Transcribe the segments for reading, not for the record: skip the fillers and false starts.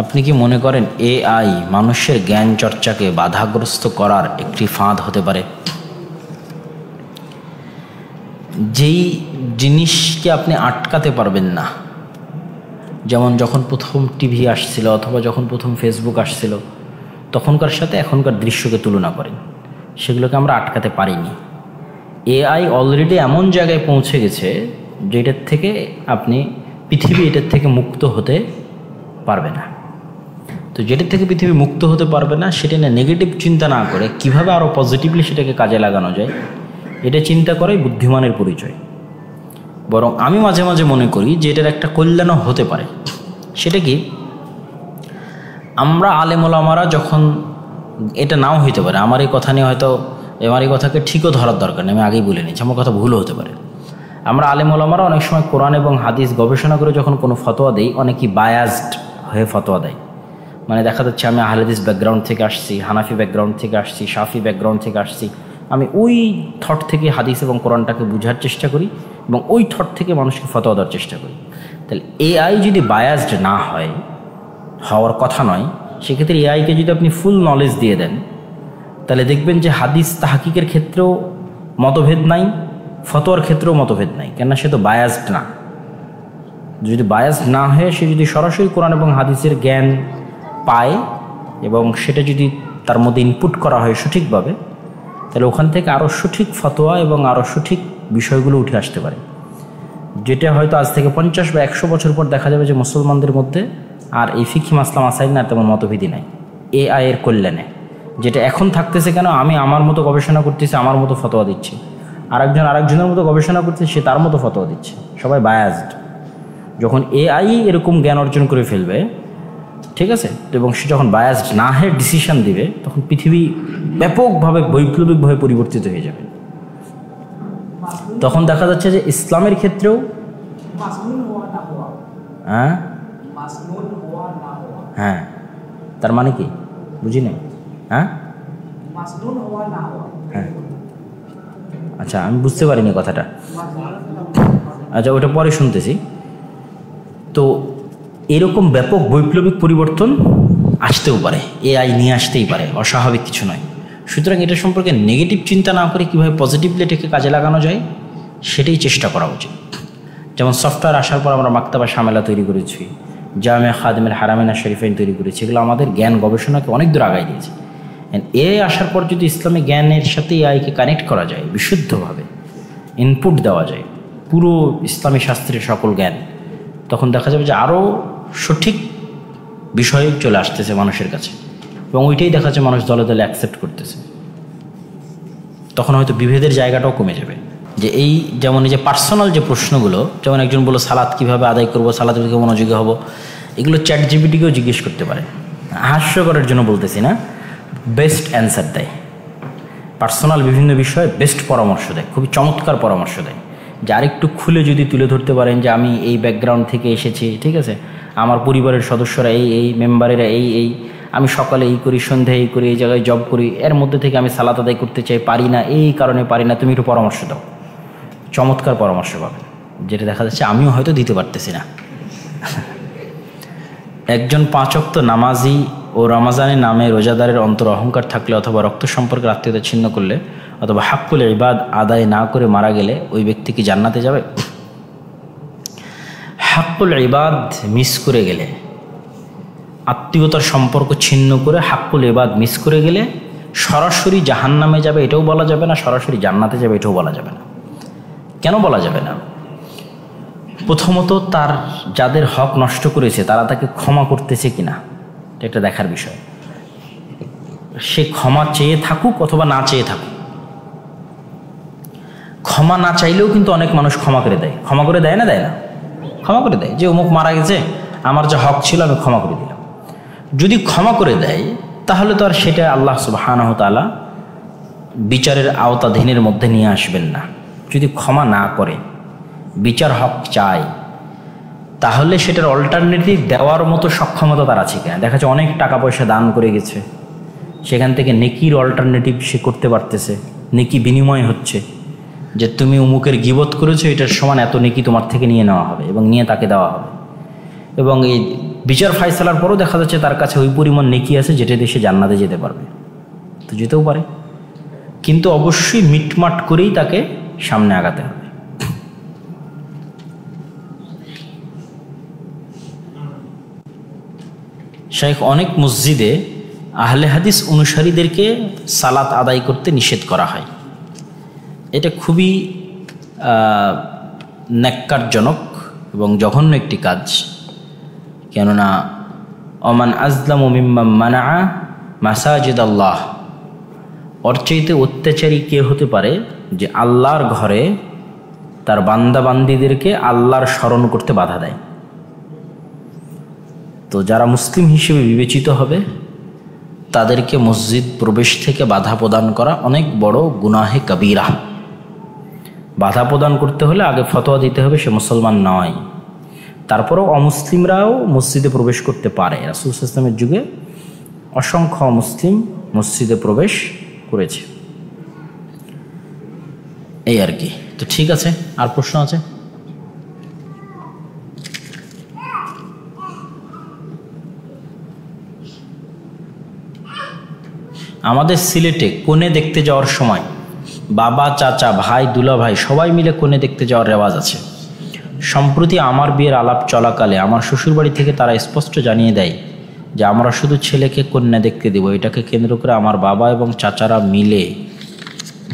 আপনি কি মনে করেন এআই মানুষের জ্ঞান চর্চাকে বাধাগ্রস্ত করার একটি ফাঁদ হতে পারে? যেই জিনিসকে আপনি আটকাতে পারবেন না, যেমন যখন প্রথম টিভি আসছিল অথবা যখন প্রথম ফেসবুক আসছিল, তখনকার সাথে এখনকার দৃশ্যকে তুলনা করেন, সেগুলোকে আমরা আটকাতে পারিনি। এআই অলরেডি এমন জায়গায় পৌঁছে গেছে যেটার থেকে পৃথিবী এটার থেকে মুক্ত হতে পারবে না। তো যেটার থেকে পৃথিবী মুক্ত হতে পারবে না সেটা নিয়ে নেগেটিভ চিন্তা না করে কীভাবে আরও পজিটিভলি সেটাকে কাজে লাগানো যায়, এটা চিন্তা করাই বুদ্ধিমানের পরিচয়। বরং আমি মাঝে মাঝে মনে করি যে এটার একটা কল্যাণও হতে পারে। সেটা কি, আমরা আলেম ওলামারা যখন, এটা নাও হইতে পারে, আমার এই কথা নিয়ে হয়তো আমার এই কথাকে ঠিকও ধরার দরকার নেই, আমি আগেই বলে নিচ্ছি, আমার কথা ভুলও হতে পারে। আমরা আলেম ওলামারা অনেক সময় কোরআন এবং হাদিস গবেষণা করে যখন কোনো ফতোয়া দেই, অনেকেই বায়াসড হয়ে ফতোয়া দেয়। মানে দেখা যাচ্ছে আমি আহলে হাদিস ব্যাকগ্রাউন্ড থেকে আসছি, হানাফি ব্যাকগ্রাউন্ড থেকে আসছি, শাফি ব্যাকগ্রাউন্ড থেকে আসছি, আমি ওই থট থেকে হাদিস এবং কোরআনটাকে বোঝার চেষ্টা করি এবং ওই থট থেকে মানুষকে ফতোয়া দেওয়ার চেষ্টা করি। তাহলে এআই যদি বায়াসড না হয়, হওয়ার কথা নয়, সেক্ষেত্রে এআইকে যদি আপনি ফুল নলেজ দিয়ে দেন, তাহলে দেখবেন যে হাদিস তাহকিকের ক্ষেত্রেও মতভেদ নাই, ফতোয়ার ক্ষেত্রেও মতভেদ নাই, কেননা সে তো বায়াসড না। যদি বায়াসড না হয়ে সে যদি সরাসরি কোরআন এবং হাদিসের জ্ঞান পায় এবং সেটা যদি তার মধ্যে ইনপুট করা হয় সঠিকভাবে, তাহলে ওখান থেকে আরও সঠিক ফতোয়া এবং আরও সঠিক বিষয়গুলো উঠে আসতে পারে, যেটা হয়তো আজ থেকে 50 বা 100 বছর পর দেখা যাবে যে মুসলমানদের মধ্যে আর এই ফিকহি মাসলা মাসাইল না তেমন মতভেদই নাই এআই এর কল্যাণে। যেটা এখন থাকতেছে কেন, আমি আমার মতো গবেষণা করতেছি, আমার মতো ফতোয়া দিচ্ছি, আরেকজনের মতো গবেষণা করতেছে, সে তার মতো ফতোয়া দিচ্ছে, সবাই বায়াসড। যখন এআই এরকম জ্ঞান অর্জন করে ফেলবে, ঠিক আছে, এবং সে যখন বায়াসড না হয়ে ডিসিশন দিবে, তখন পৃথিবী ব্যাপকভাবে বৈপ্লবিকভাবে পরিবর্তিত হয়ে যাবে। তখন দেখা যাচ্ছে যে ইসলামের ক্ষেত্রেও হ্যাঁ, তার মানে কি বুঝি নাই? হ্যাঁ, আচ্ছা, আমি বুঝতে পারিনি কথাটা। আচ্ছা, ওটা পরে শুনতেছি। তো এরকম ব্যাপক বৈপ্লবিক পরিবর্তন আসতেও পারে, এআই নিয়ে আসতেই পারে, অস্বাভাবিক কিছু নয়। সুতরাং এটা সম্পর্কে নেগেটিভ চিন্তা না করে কীভাবে পজিটিভলি এটাকে কাজে লাগানো যায় সেটাই চেষ্টা করা উচিত। যেমন সফটওয়্যার আসার পর আমরা মাকতাবা শামেলা তৈরি করেছি, জামে খাদিমের হারামিনা শরীফাইন তৈরি করেছি, এগুলো আমাদের জ্ঞান গবেষণাকে অনেক দূর আগায় দিয়েছে। এআই আসার পর যদি ইসলামী জ্ঞানের সাথে এআইকে কানেক্ট করা যায়, বিশুদ্ধভাবে ইনপুট দেওয়া যায় পুরো ইসলামী শাস্ত্রের সকল জ্ঞান, তখন দেখা যাবে যে আরও সঠিক বিষয় চলে আসতেছে মানুষের কাছে, এবং ওইটাই দেখা যাচ্ছে মানুষ দলে দলে অ্যাকসেপ্ট করতেছে। তখন হয়তো বিভেদের জায়গাটাও কমে যাবে। যে এই যেমন এই যে পার্সোনাল যে প্রশ্নগুলো, যেমন একজন বললো সালাত কীভাবে আদায় করবো, সালাতের দিকে মনোযোগী হবো, এগুলো চ্যাট জিপিটিকেও জিজ্ঞেস করতে পারে। হাস্যকরের জন্য বলতেছি না, বেস্ট অ্যান্সার দেয়। পার্সোনাল বিভিন্ন বিষয়ে বেস্ট পরামর্শ দেয়, খুবই চমৎকার পরামর্শ দেয়। যে আরেকটু খুলে যদি তুলে ধরতে পারেন যে আমি এই ব্যাকগ্রাউন্ড থেকে এসেছি, ঠিক আছে, আমার পরিবারের সদস্যরা এই মেম্বারেরা এই আমি সকালে এই করি, সন্ধ্যায় এই করি, এই জায়গায় জব করি, এর মধ্যে থেকে আমি সালাত আদায় করতে চাই, পারি না, এই কারণে পারি না, তুমি একটু পরামর্শ দাও। চমৎকার পরামর্শ পাবেন, যেটা দেখা যাচ্ছে আমিও হয়তো দিতে পারতেছি না। একজন 5 ওয়াক্ত নামাজি ও রমাজানের নামে রোজাদারের অন্তর অহংকার থাকলে অথবা রক্ত সম্পর্কের আত্মীয়তা ছিন্ন করলে অথবা হাক্কুল ইবাদ আদায় না করে মারা গেলে ওই ব্যক্তি কি জান্নাতে যাবে? হাক্কুল ইবাদ মিস করে গেলে, আত্মীয়তার সম্পর্ক ছিন্ন করে হাক্কুল ইবাদ মিস করে গেলে সরাসরি জাহান্নামে যাবে এটাও বলা যাবে না, সরাসরি জান্নাতে যাবে এটাও বলা যাবে না। কেন বলা যাবে না? প্রথমত, তার যাদের হক নষ্ট করেছে তারা তাকে ক্ষমা করতেছে কিনা এটা দেখার বিষয়। সে ক্ষমা চেয়ে থাকুক অথবা না চেয়ে থাকুক, ক্ষমা না চাইলেও কিন্তু অনেক মানুষ ক্ষমা করে দেয়। ক্ষমা করে দেয় না? দেয় না? ক্ষমা করে দেয়, যে অমুক মারা গেছে, আমার যা হক ছিল আমি ক্ষমা করে দিলাম। যদি ক্ষমা করে দেয় তাহলে তো আর সেটা আল্লাহ সুবহানাহু ওয়া তাআলা বিচারের আওতাধীনের মধ্যে নিয়ে আসবেন না। যদি ক্ষমা না করে বিচার হক চায়, তাহলে সেটার অল্টারনেটিভ দেওয়ার মতো সক্ষমতা তার আছে কিনা। দেখা যাচ্ছে অনেক টাকা পয়সা দান করে গেছে, সেখান থেকে নেকির অল্টারনেটিভ সে করতে পারতেছে, নেকি বিনিময় হচ্ছে, যে তুমি অমুকের গীবত করেছো, এটার সমান এত নেকি তোমার থেকে নিয়ে নেওয়া হবে এবং নিয়ে তাকে দেওয়া হবে। এবং এই বিচার ফায়সালার পরও দেখা যাচ্ছে তার কাছে ওই পরিমাণ নেকি আছে যেটা দিয়ে সে জান্নাতে যেতে পারবে, তো যেতেও পারে, কিন্তু অবশ্যই মিটমাট করেই তাকে সামনে আগাতে হবে। শাইখ অনেক মসজিদে আহলে হাদিস অনুসারীদেরকে সালাত আদায় করতে নিষেধ করা হয়। এটা খুবই ন্যাক্কারজনক এবং জঘন্য একটি কাজ। কেননা ওমান আজলামু মিম্মান মানাআ মাসাজিদ আল্লাহ, ওর চাইতে অত্যাচারী কে হতে পারে যে আল্লাহর ঘরে তার বান্দাবান্দিদেরকে আল্লাহর স্মরণ করতে বাধা দেয়। তো যারা মুসলিম হিসেবে বিবেচিত হবে তাদেরকে মসজিদ প্রবেশ থেকে বাধা প্রদান করা অনেক বড় গুনাহে কবিরা। বাধা প্রদান করতে হলে আগে ফতোয়া দিতে হবে সে মুসলমান নয়, তারপরেও অমুসলিমরাও মসজিদে প্রবেশ করতে পারে। রাসূল সাল্লাল্লাহু আলাইহি ওয়াসাল্লামের যুগে অসংখ্য মুসলিম মসজিদে প্রবেশ করেছে, এই আর কি। তো ঠিক আছে, আর প্রশ্ন আছে? আমাদের সিলেটে কনে দেখতে যাওয়ার সময় বাবা, চাচা, ভাই, দুলা ভাই সবাই মিলে কনে দেখতে যাওয়ার রেওয়াজ আছে। সম্প্রতি আমার বিয়ের আলাপ চলাকালে আমার শ্বশুরবাড়ি থেকে তারা স্পষ্ট জানিয়ে দেয় যে আমরা শুধু ছেলেকে কন্যা দেখতে দেব। এটাকে কেন্দ্র করে আমার বাবা এবং চাচারা মিলে,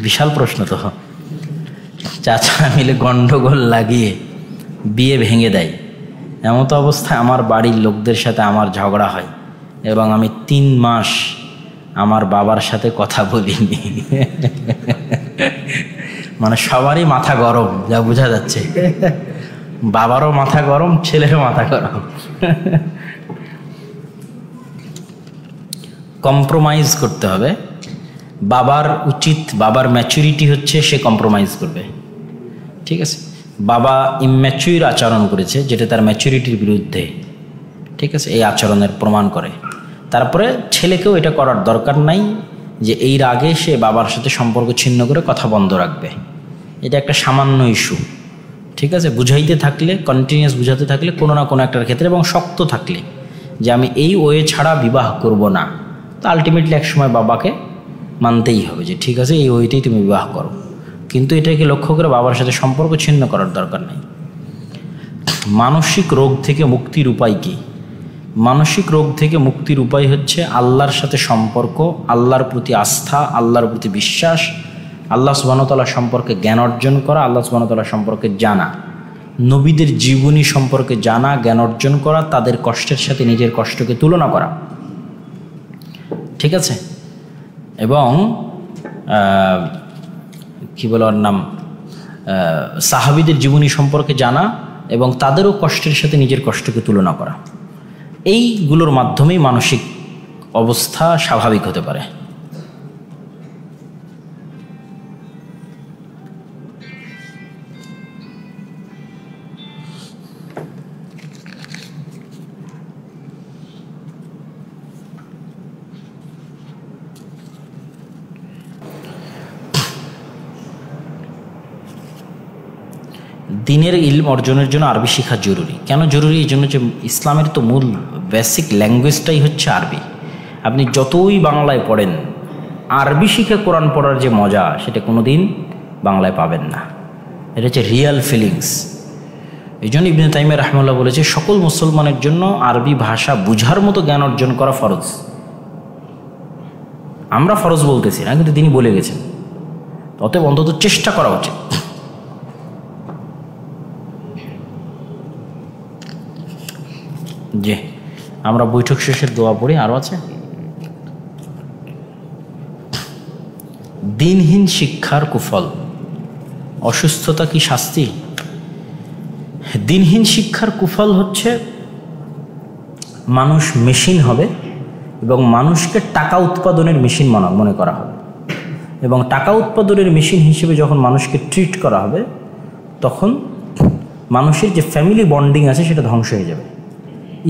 বিশাল প্রশ্ন তো, চাচারা মিলে গন্ডগোল লাগিয়ে বিয়ে ভেঙে দেয়। এমতো অবস্থায় আমার বাড়ির লোকদের সাথে আমার ঝগড়া হয় এবং আমি 3 মাস আমার বাবার সাথে কথা বলিনি। মানে সবারই মাথা গরম, যা বোঝা যাচ্ছে। বাবারও মাথা গরম, ছেলেরও মাথা গরম। কম্প্রোমাইজ করতে হবে। বাবার উচিত, বাবার ম্যাচুরিটি হচ্ছে সে কম্প্রোমাইজ করবে, ঠিক আছে? বাবা ইম্যাচুর আচরণ করেছে যেটা তার ম্যাচুরিটির বিরুদ্ধে, ঠিক আছে? এই আচরণের প্রমাণ করে। তারপরে ছেলেকেও এটা করার দরকার নাই যে এই রাগে সে বাবার সাথে সম্পর্ক ছিন্ন করে কথা বন্ধ রাখবে। এটা একটা সামান্য ইস্যু, ঠিক আছে? বুঝাইতে থাকলে, কন্টিনিউয়াস বুঝাতে থাকলে কোনো না কোনো একটার ক্ষেত্রে, এবং শক্ত থাকলে যে আমি এই ওয়ে ছাড়া বিবাহ করব না, তো আলটিমেটলি একসময় বাবাকে মানতেই হবে যে ঠিক আছে এই ওয়েতেই তুমি বিবাহ করো। কিন্তু এটাকে লক্ষ্য করে বাবার সাথে সম্পর্ক ছিন্ন করার দরকার নেই। মানসিক রোগ থেকে মুক্তির উপায় কী? মানসিক রোগ থেকে মুক্তির উপায় হচ্ছে আল্লাহর সাথে সম্পর্ক, আল্লাহর প্রতি আস্থা, আল্লাহর প্রতি বিশ্বাস, আল্লাহ সুবহানাহু ওয়া তাআলা সম্পর্কে জ্ঞান অর্জন করা, আল্লাহ সুবহানাহু ওয়া তাআলা সম্পর্কে জানা, নবীদের জীবনী সম্পর্কে জানা, জ্ঞান অর্জন করা, তাদের কষ্টের সাথে নিজের কষ্টকে তুলনা করা, ঠিক আছে? এবং কি বলে ওর নাম, সাহাবীদের জীবনী সম্পর্কে জানা এবং তাদেরও কষ্টের সাথে নিজের কষ্টকে তুলনা করা। এইগুলোর মাধ্যমেই মানসিক অবস্থা স্বাভাবিক হতে পারে। দিনের ইলম অর্জনের জন্য আরবি শেখা জরুরি। কেন জরুরি? এই জন্য যে ইসলামের তো মূল বেসিক ল্যাঙ্গুয়েজটাই হচ্ছে আরবি। আপনি যতই বাংলায় পড়েন, আরবি শিখে কোরআন পড়ার যে মজা সেটা কোনো দিন বাংলায় পাবেন না। এটা হচ্ছে রিয়াল ফিলিংস। এই জন্য ইবনে তাইমিয়া রাহিমাহুল্লাহ বলেছে সকল মুসলমানের জন্য আরবি ভাষা বুঝার মতো জ্ঞান অর্জন করা ফরজ। আমরা ফরজ বলতেছি না, কিন্তু তিনি বলে গেছেন, অতএব অন্তত চেষ্টা করা উচিত। জি, আমরা বৈঠক শেষের দোয়া পড়ি। আরও আছে, দিনহীন শিক্ষার কুফল, অসুস্থতা কি শাস্তি? দিনহীন শিক্ষার কুফল হচ্ছে মানুষ মেশিন হবে এবং মানুষকে টাকা উৎপাদনের মেশিন মনে করা হবে, এবং টাকা উৎপাদনের মেশিন হিসেবে যখন মানুষকে ট্রিট করা হবে তখন মানুষের যে ফ্যামিলি বন্ডিং আছে সেটা ধ্বংস হয়ে যাবে।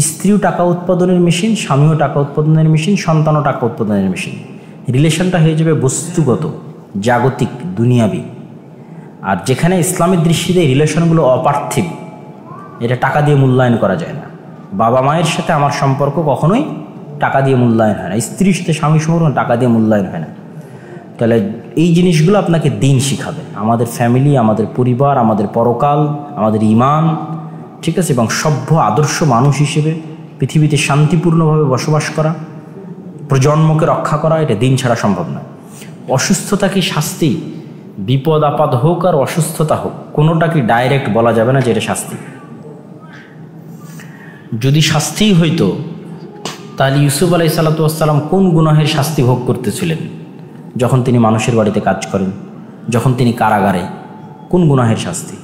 স্ত্রীও টাকা উৎপাদনের মেশিন, স্বামীও টাকা উৎপাদনের মেশিন, সন্তানও টাকা উৎপাদনের মেশিন। রিলেশনটা হয়ে যাবে বস্তুগত, জাগতিক, দুনিয়াবি। আর যেখানে ইসলামের দৃষ্টিতে রিলেশনগুলো অপার্থিব, এটা টাকা দিয়ে মূল্যায়ন করা যায় না, বাবা মায়ের সাথে আমার সম্পর্ক কখনোই টাকা দিয়ে মূল্যায়ন হয় না, স্ত্রীর সাথে স্বামী সম্পর্ক টাকা দিয়ে মূল্যায়ন হয় না। তাহলে এই জিনিসগুলো আপনাকে দিন শিখাবে, আমাদের ফ্যামিলি, আমাদের পরিবার, আমাদের পরকাল, আমাদের ঈমান, ঠিক আছে, এবং সভ্য আদর্শ মানুষ হিসেবে পৃথিবীতে শান্তিপূর্ণভাবে বসবাস করা, প্রজন্মকে রক্ষা করা, এটা দিন ছাড়া সম্ভব নয়। অসুস্থতা কি শাস্তি? বিপদ আপদ হোক আর অসুস্থতা হোক, কোনোটা কি ডাইরেক্ট বলা যাবে না যে এটা শাস্তি। যদি শাস্তিই হইতো তাহলে ইউসুফ আলাইহিসসালাম কোন গুনাহের শাস্তি ভোগ করতেছিলেন? যখন তিনি মানুষের বাড়িতে কাজ করেন, যখন তিনি কারাগারে, কোন গুনাহের শাস্তি?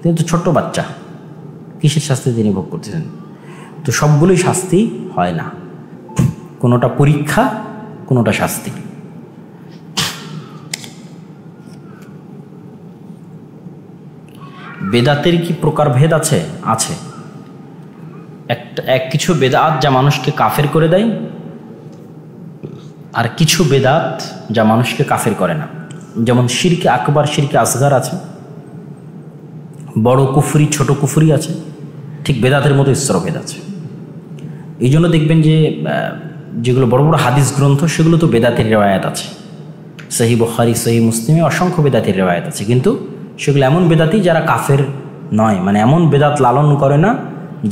তিনি তো ছোট্ট বাচ্চা, কিসের শাস্তি তিনি ভোগ করতেছেন? তো সবগুলোই শাস্তি হয় না, কোনোটা পরীক্ষা, কোনোটা শাস্তি। বেদাতের কি প্রকারভেদ আছে? আছে। কিছু বেদাত যা মানুষকে কাফের করে দেয়, আর কিছু বেদাত যা মানুষকে কাফের করে না। যেমন শিরকে আকবার, শিরকে আসগার আছে, বড় কুফরি, ছোট কুফরি আছে, ঠিক বেদাতের মতো স্তরভেদ আছে। এই জন্য দেখবেন যে যেগুলো বড় বড় হাদিস গ্রন্থ, সেগুলো তো বেদাতের রেওয়ায়াত আছে। সহি বুখারী, সহি মুসলিমে অসংখ্য বেদাতের রেওয়ায়াত আছে, কিন্তু সেগুলো এমন বেদাতি যারা কাফের নয়, মানে এমন বেদাত লালন করে না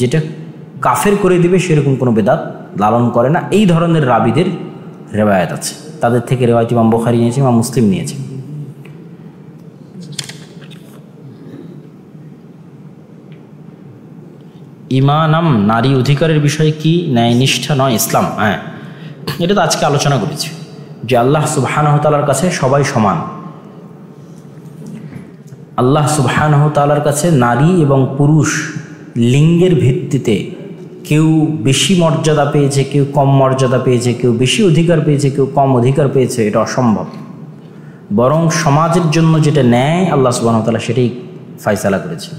যেটা কাফের করে দিবে, সেরকম কোনো বেদাত লালন করে না। এই ধরনের রাবিদের রেওয়ায়াত আছে, তাদের থেকে রেওয়ায়াত ইমাম বুখারী নিয়েছে, ইমাম মুসলিম নিয়েছে। ঈমানাম, নারী অধিকারের বিষয়ে কি ন্যায় নিষ্ঠা নয় ইসলাম? হ্যাঁ, এটা তো আজকে আলোচনা করেছি যে আল্লাহ সুবহানাহু তাআলার কাছে সবাই সমান। আল্লাহ সুবহানাহু তাআলার কাছে নারী এবং পুরুষ লিঙ্গের ভিত্তিতে কেউ বেশি মর্যাদা পেয়েছে, কেউ কম মর্যাদা পেয়েছে, কেউ বেশি অধিকার পেয়েছে, কেউ কম অধিকার পেয়েছে, এটা অসম্ভব। বরং সমাজের জন্য যেটা ন্যায় আল্লাহ সুবহানাহু ওয়া তাআলা সেটাই ফায়সালা করেছে।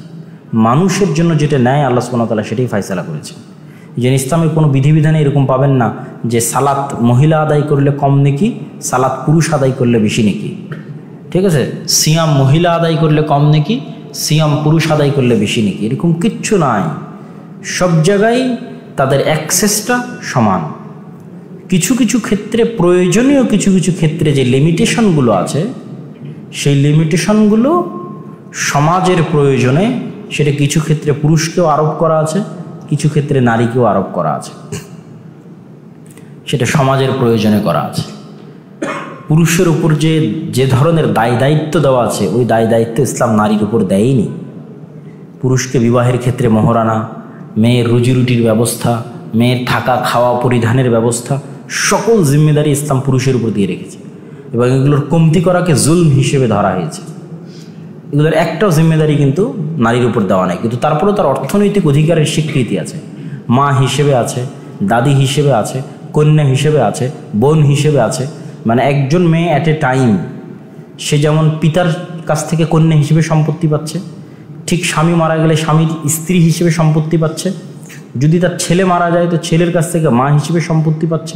মানুষের জন্য যেটা ন্যায় আল্লাহ সুবহানাহু ওয়া তাআলা সেটাই ফায়সালা করেছে। যে ইসলামের কোনো বিধিবিধানে এরকম পাবেন না যে সালাত মহিলা আদায় করলে কম নেকি, সালাত পুরুষ আদায় করলে বেশি নেকি, ঠিক আছে, সিয়াম মহিলা আদায় করলে কম নেকি, সিয়াম পুরুষ আদায় করলে বেশি নেকি, এরকম কিচ্ছু নাই। সব জায়গায় তাদের অ্যাক্সেসটা সমান। কিছু কিছু ক্ষেত্রে প্রয়োজনীয়, কিছু কিছু ক্ষেত্রে যে লিমিটেশনগুলো আছে, সেই লিমিটেশনগুলো সমাজের প্রয়োজনে, সেটা কিছু ক্ষেত্রে পুরুষকেও আরোপ করা আছে, কিছু ক্ষেত্রে নারীকেও আরোপ করা আছে, সেটা সমাজের প্রয়োজনে করা আছে। পুরুষের উপর যে ধরনের দায় দায়িত্ব দেওয়া আছে, ওই দায় দায়িত্ব ইসলাম নারীর উপর দেয়নি। পুরুষকে বিবাহের ক্ষেত্রে মহারানা, মেয়ের রুজি রুটির ব্যবস্থা, মেয়ের থাকা খাওয়া পরিধানের ব্যবস্থা, সকল জিম্মেদারি ইসলাম পুরুষের উপর দিয়ে রেখেছে, এবং এগুলোর কমতি করাকে জুলম হিসেবে ধরা হয়েছে। এগুলোর একটাও জিম্মেদারি কিন্তু নারীর উপর দেওয়া নাই, কিন্তু তারপরেও তার অর্থনৈতিক অধিকারের স্বীকৃতি আছে। মা হিসেবে আছে, দাদি হিসেবে আছে, কন্যা হিসেবে আছে, বোন হিসেবে আছে। মানে একজন মেয়ে অ্যাট এ টাইম, সে যেমন পিতার কাছ থেকে কন্যা হিসেবে সম্পত্তি পাচ্ছে, ঠিক স্বামী মারা গেলে স্বামীর স্ত্রী হিসেবে সম্পত্তি পাচ্ছে। যদি তার ছেলে মারা যায় তো ছেলের কাছ থেকে মা হিসেবে সম্পত্তি পাচ্ছে।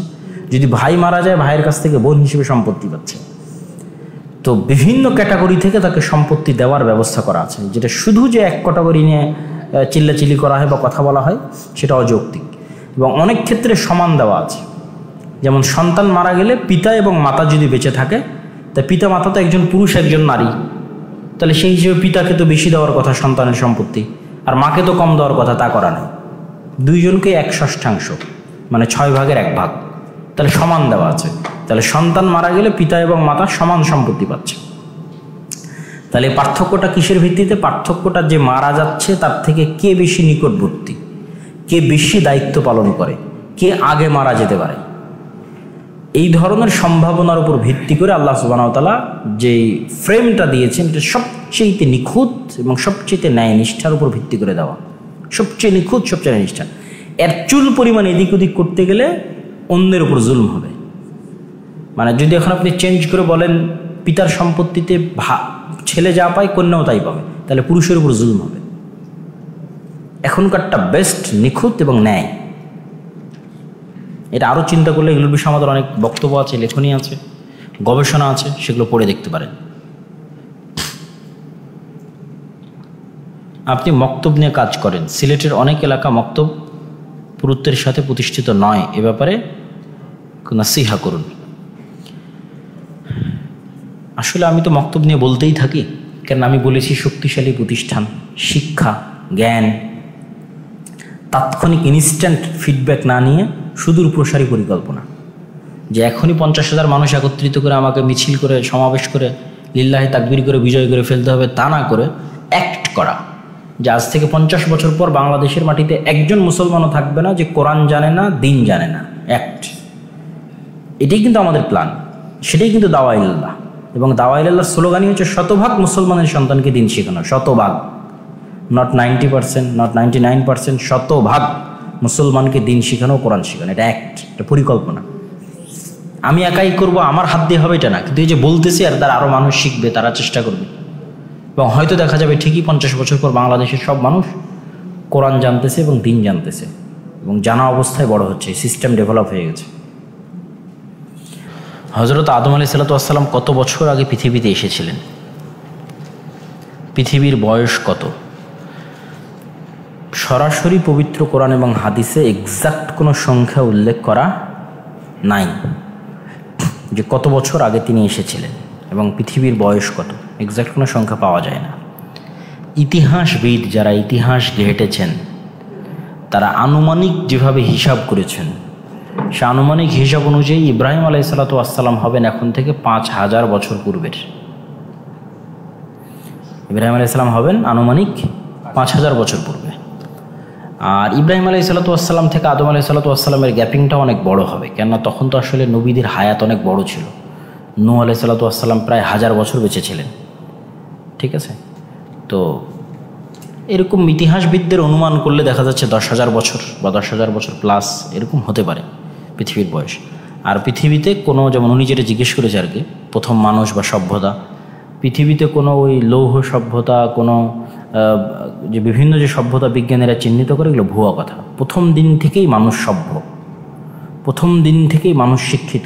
যদি ভাই মারা যায় ভাইয়ের কাছ থেকে বোন হিসেবে সম্পত্তি পাচ্ছে। তো বিভিন্ন ক্যাটাগরি থেকে তাকে সম্পত্তি দেওয়ার ব্যবস্থা করা আছে, যেটা শুধু যে এক ক্যাটাগরি নিয়ে চিল্লাচিল্লি করা হয় বা কথা বলা হয় সেটা অযৌক্তিক। এবং অনেক ক্ষেত্রে সমান দেওয়া আছে। যেমন সন্তান মারা গেলে পিতা এবং মাতা যদি বেঁচে থাকে, তা পিতা মাতা তো একজন পুরুষ একজন নারী, তাহলে সেই হিসেবে পিতাকে তো বেশি দেওয়ার কথা সন্তানের সম্পত্তি, আর মাকে তো কম দেওয়ার কথা, তা করা নেই। দুইজনকে 1/6, মানে 6 ভাগের 1 ভাগ, তাহলে সমান দেওয়া আছে। তাহলে সন্তান মারা গেলে পিতা এবং মাতা সমান সম্পত্তি পাচ্ছে। তাহলে পার্থক্যটা কিসের ভিত্তিতে? পার্থক্যটা যে মারা যাচ্ছে তার থেকে কে বেশি নিকটবর্তী, কে বেশি দায়িত্ব পালন করে, কে আগে মারা যেতে পারে, এই ধরনের সম্ভাবনার উপর ভিত্তি করে আল্লাহ সুবহানাহু ওয়া তাআলা যে ফ্রেমটা দিয়েছেন, এটা সবচেয়ে নিখুঁত এবং সবচেয়ে ন্যায় নিষ্ঠার উপর ভিত্তি করে দেওয়া। সবচেয়ে নিখুঁত, সবচেয়ে ন্যায় নিষ্ঠা। এর চুল পরিমাণ এদিক ওদিক করতে গেলে অন্যের উপর জুলম হবে। মানে যদি এখন আপনি চেঞ্জ করে বলেন পিতার সম্পত্তিতে ছেলে যা পায় কন্যাও তাই পাবে, তাহলে পুরুষের উপর জুলম হবে। এখনকারটা বেস্ট, নিখুঁত এবং ন্যায়। এটা আরও চিন্তা করলে এগুলোর বিষয়ে আমাদের অনেক বক্তব্য আছে, লেখনী আছে, গবেষণা আছে, সেগুলো পড়ে দেখতে পারেন। আপনি মক্তব নিয়ে কাজ করেন, সিলেটের অনেক এলাকা মক্তব পুরুত্বের সাথে প্রতিষ্ঠিত নয়, এ ব্যাপারে নাসিহা করুন। আসলে আমি তো মক্তব নিয়ে বলতেই থাকি, কারণ আমি বলেছি শক্তিশালী প্রতিষ্ঠান, শিক্ষা, জ্ঞান, তাৎক্ষণিক ইনস্ট্যান্ট ফিডব্যাক না নিয়ে সুদূর প্রসারী পরিকল্পনা, যে এখনই 50,000 মানুষ একত্রিত করে আমাকে মিছিল করে সমাবেশ করে লিল্লাহি তাকবীর করে বিজয় করে ফেলতে হবে, তা না করে অ্যাক্ট করা, যে আজ থেকে 50 বছর পর বাংলাদেশের মাটিতে একজন মুসলমানও থাকবে না যে কোরআন জানে না, দিন জানে না। অ্যাক্ট, এটাই কিন্তু আমাদের প্ল্যান, সেটাই কিন্তু দাওয়া ইল্লাহ। এবং দাওয়া ইল্লাহর স্লোগানই হচ্ছে শতভাগ মুসলমানের সন্তানকে দিন শেখানো, শতভাগ, নট 90%, নট 99%, শতভাগ মুসলমানকে দিন শেখানো, কোরআন শেখানো। এটা অ্যাক্ট, এটা পরিকল্পনা। আমি একাই করব, আমার হাত দিয়ে হবে এটা না, কিন্তু এই যে বলতেছি আর তার আরও মানুষ শিখবে, তারা চেষ্টা করবে, এবং হয়তো দেখা যাবে ঠিকই 50 বছর পর বাংলাদেশের সব মানুষ কোরআন জানতেছে এবং দিন জানতেছে এবং জানা অবস্থায় বড় হচ্ছে, সিস্টেম ডেভেলপ হয়ে গেছে। হযরত আদম আলাইহিস সালাম কত বছর আগে পৃথিবীতে এসেছিলেন? পৃথিবীর বয়স কত? সরাসরি পবিত্র কোরআন এবং হাদিসে এক্সাক্ট কোনো সংখ্যা উল্লেখ করা নাই যে কত বছর আগে তিনি এসেছিলেন এবং পৃথিবীর বয়স কত, এক্সাক্ট কোনো সংখ্যা পাওয়া যায় না। ইতিহাসবিদ যারা ইতিহাস ঘেঁটেছেন তারা আনুমানিক যেভাবে হিসাব করেছেন, সে আনুমানিক হিসাব অনুযায়ী ইব্রাহিম আলাইহিসসালাম হবেন এখন থেকে 5,000 বছর পূর্বের। ইব্রাহিম আলাইহিসসালাম হবেন আনুমানিক 5,000 বছর পূর্বে। আর ইব্রাহিম আলাইহিসসালাম থেকে আদম আলাইহিসসালামের গ্যাপিংটা অনেক বড় হবে, কেননা তখন তো আসলে নবীদের হায়াত অনেক বড় ছিল। নূহ আলাইহিসসালাম প্রায় 1000 বছর বেঁচে ছিলেন, ঠিক আছে? তো এরকম ইতিহাসবিদদের অনুমান করলে দেখা যাচ্ছে 10,000 বছর বা 10,000 বছর প্লাস এরকম হতে পারে পৃথিবীর বয়স। আর পৃথিবীতে কোনো, যেমন উনি যেটা জিজ্ঞেস করেছে আর কি, প্রথম মানুষ বা সভ্যতা, পৃথিবীতে কোনো ওই লৌহ সভ্যতা, কোনো যে বিভিন্ন যে সভ্যতা বিজ্ঞানীরা চিহ্নিত করে, এগুলো ভুয়া কথা। প্রথম দিন থেকেই মানুষ সভ্য, প্রথম দিন থেকেই মানুষ শিক্ষিত,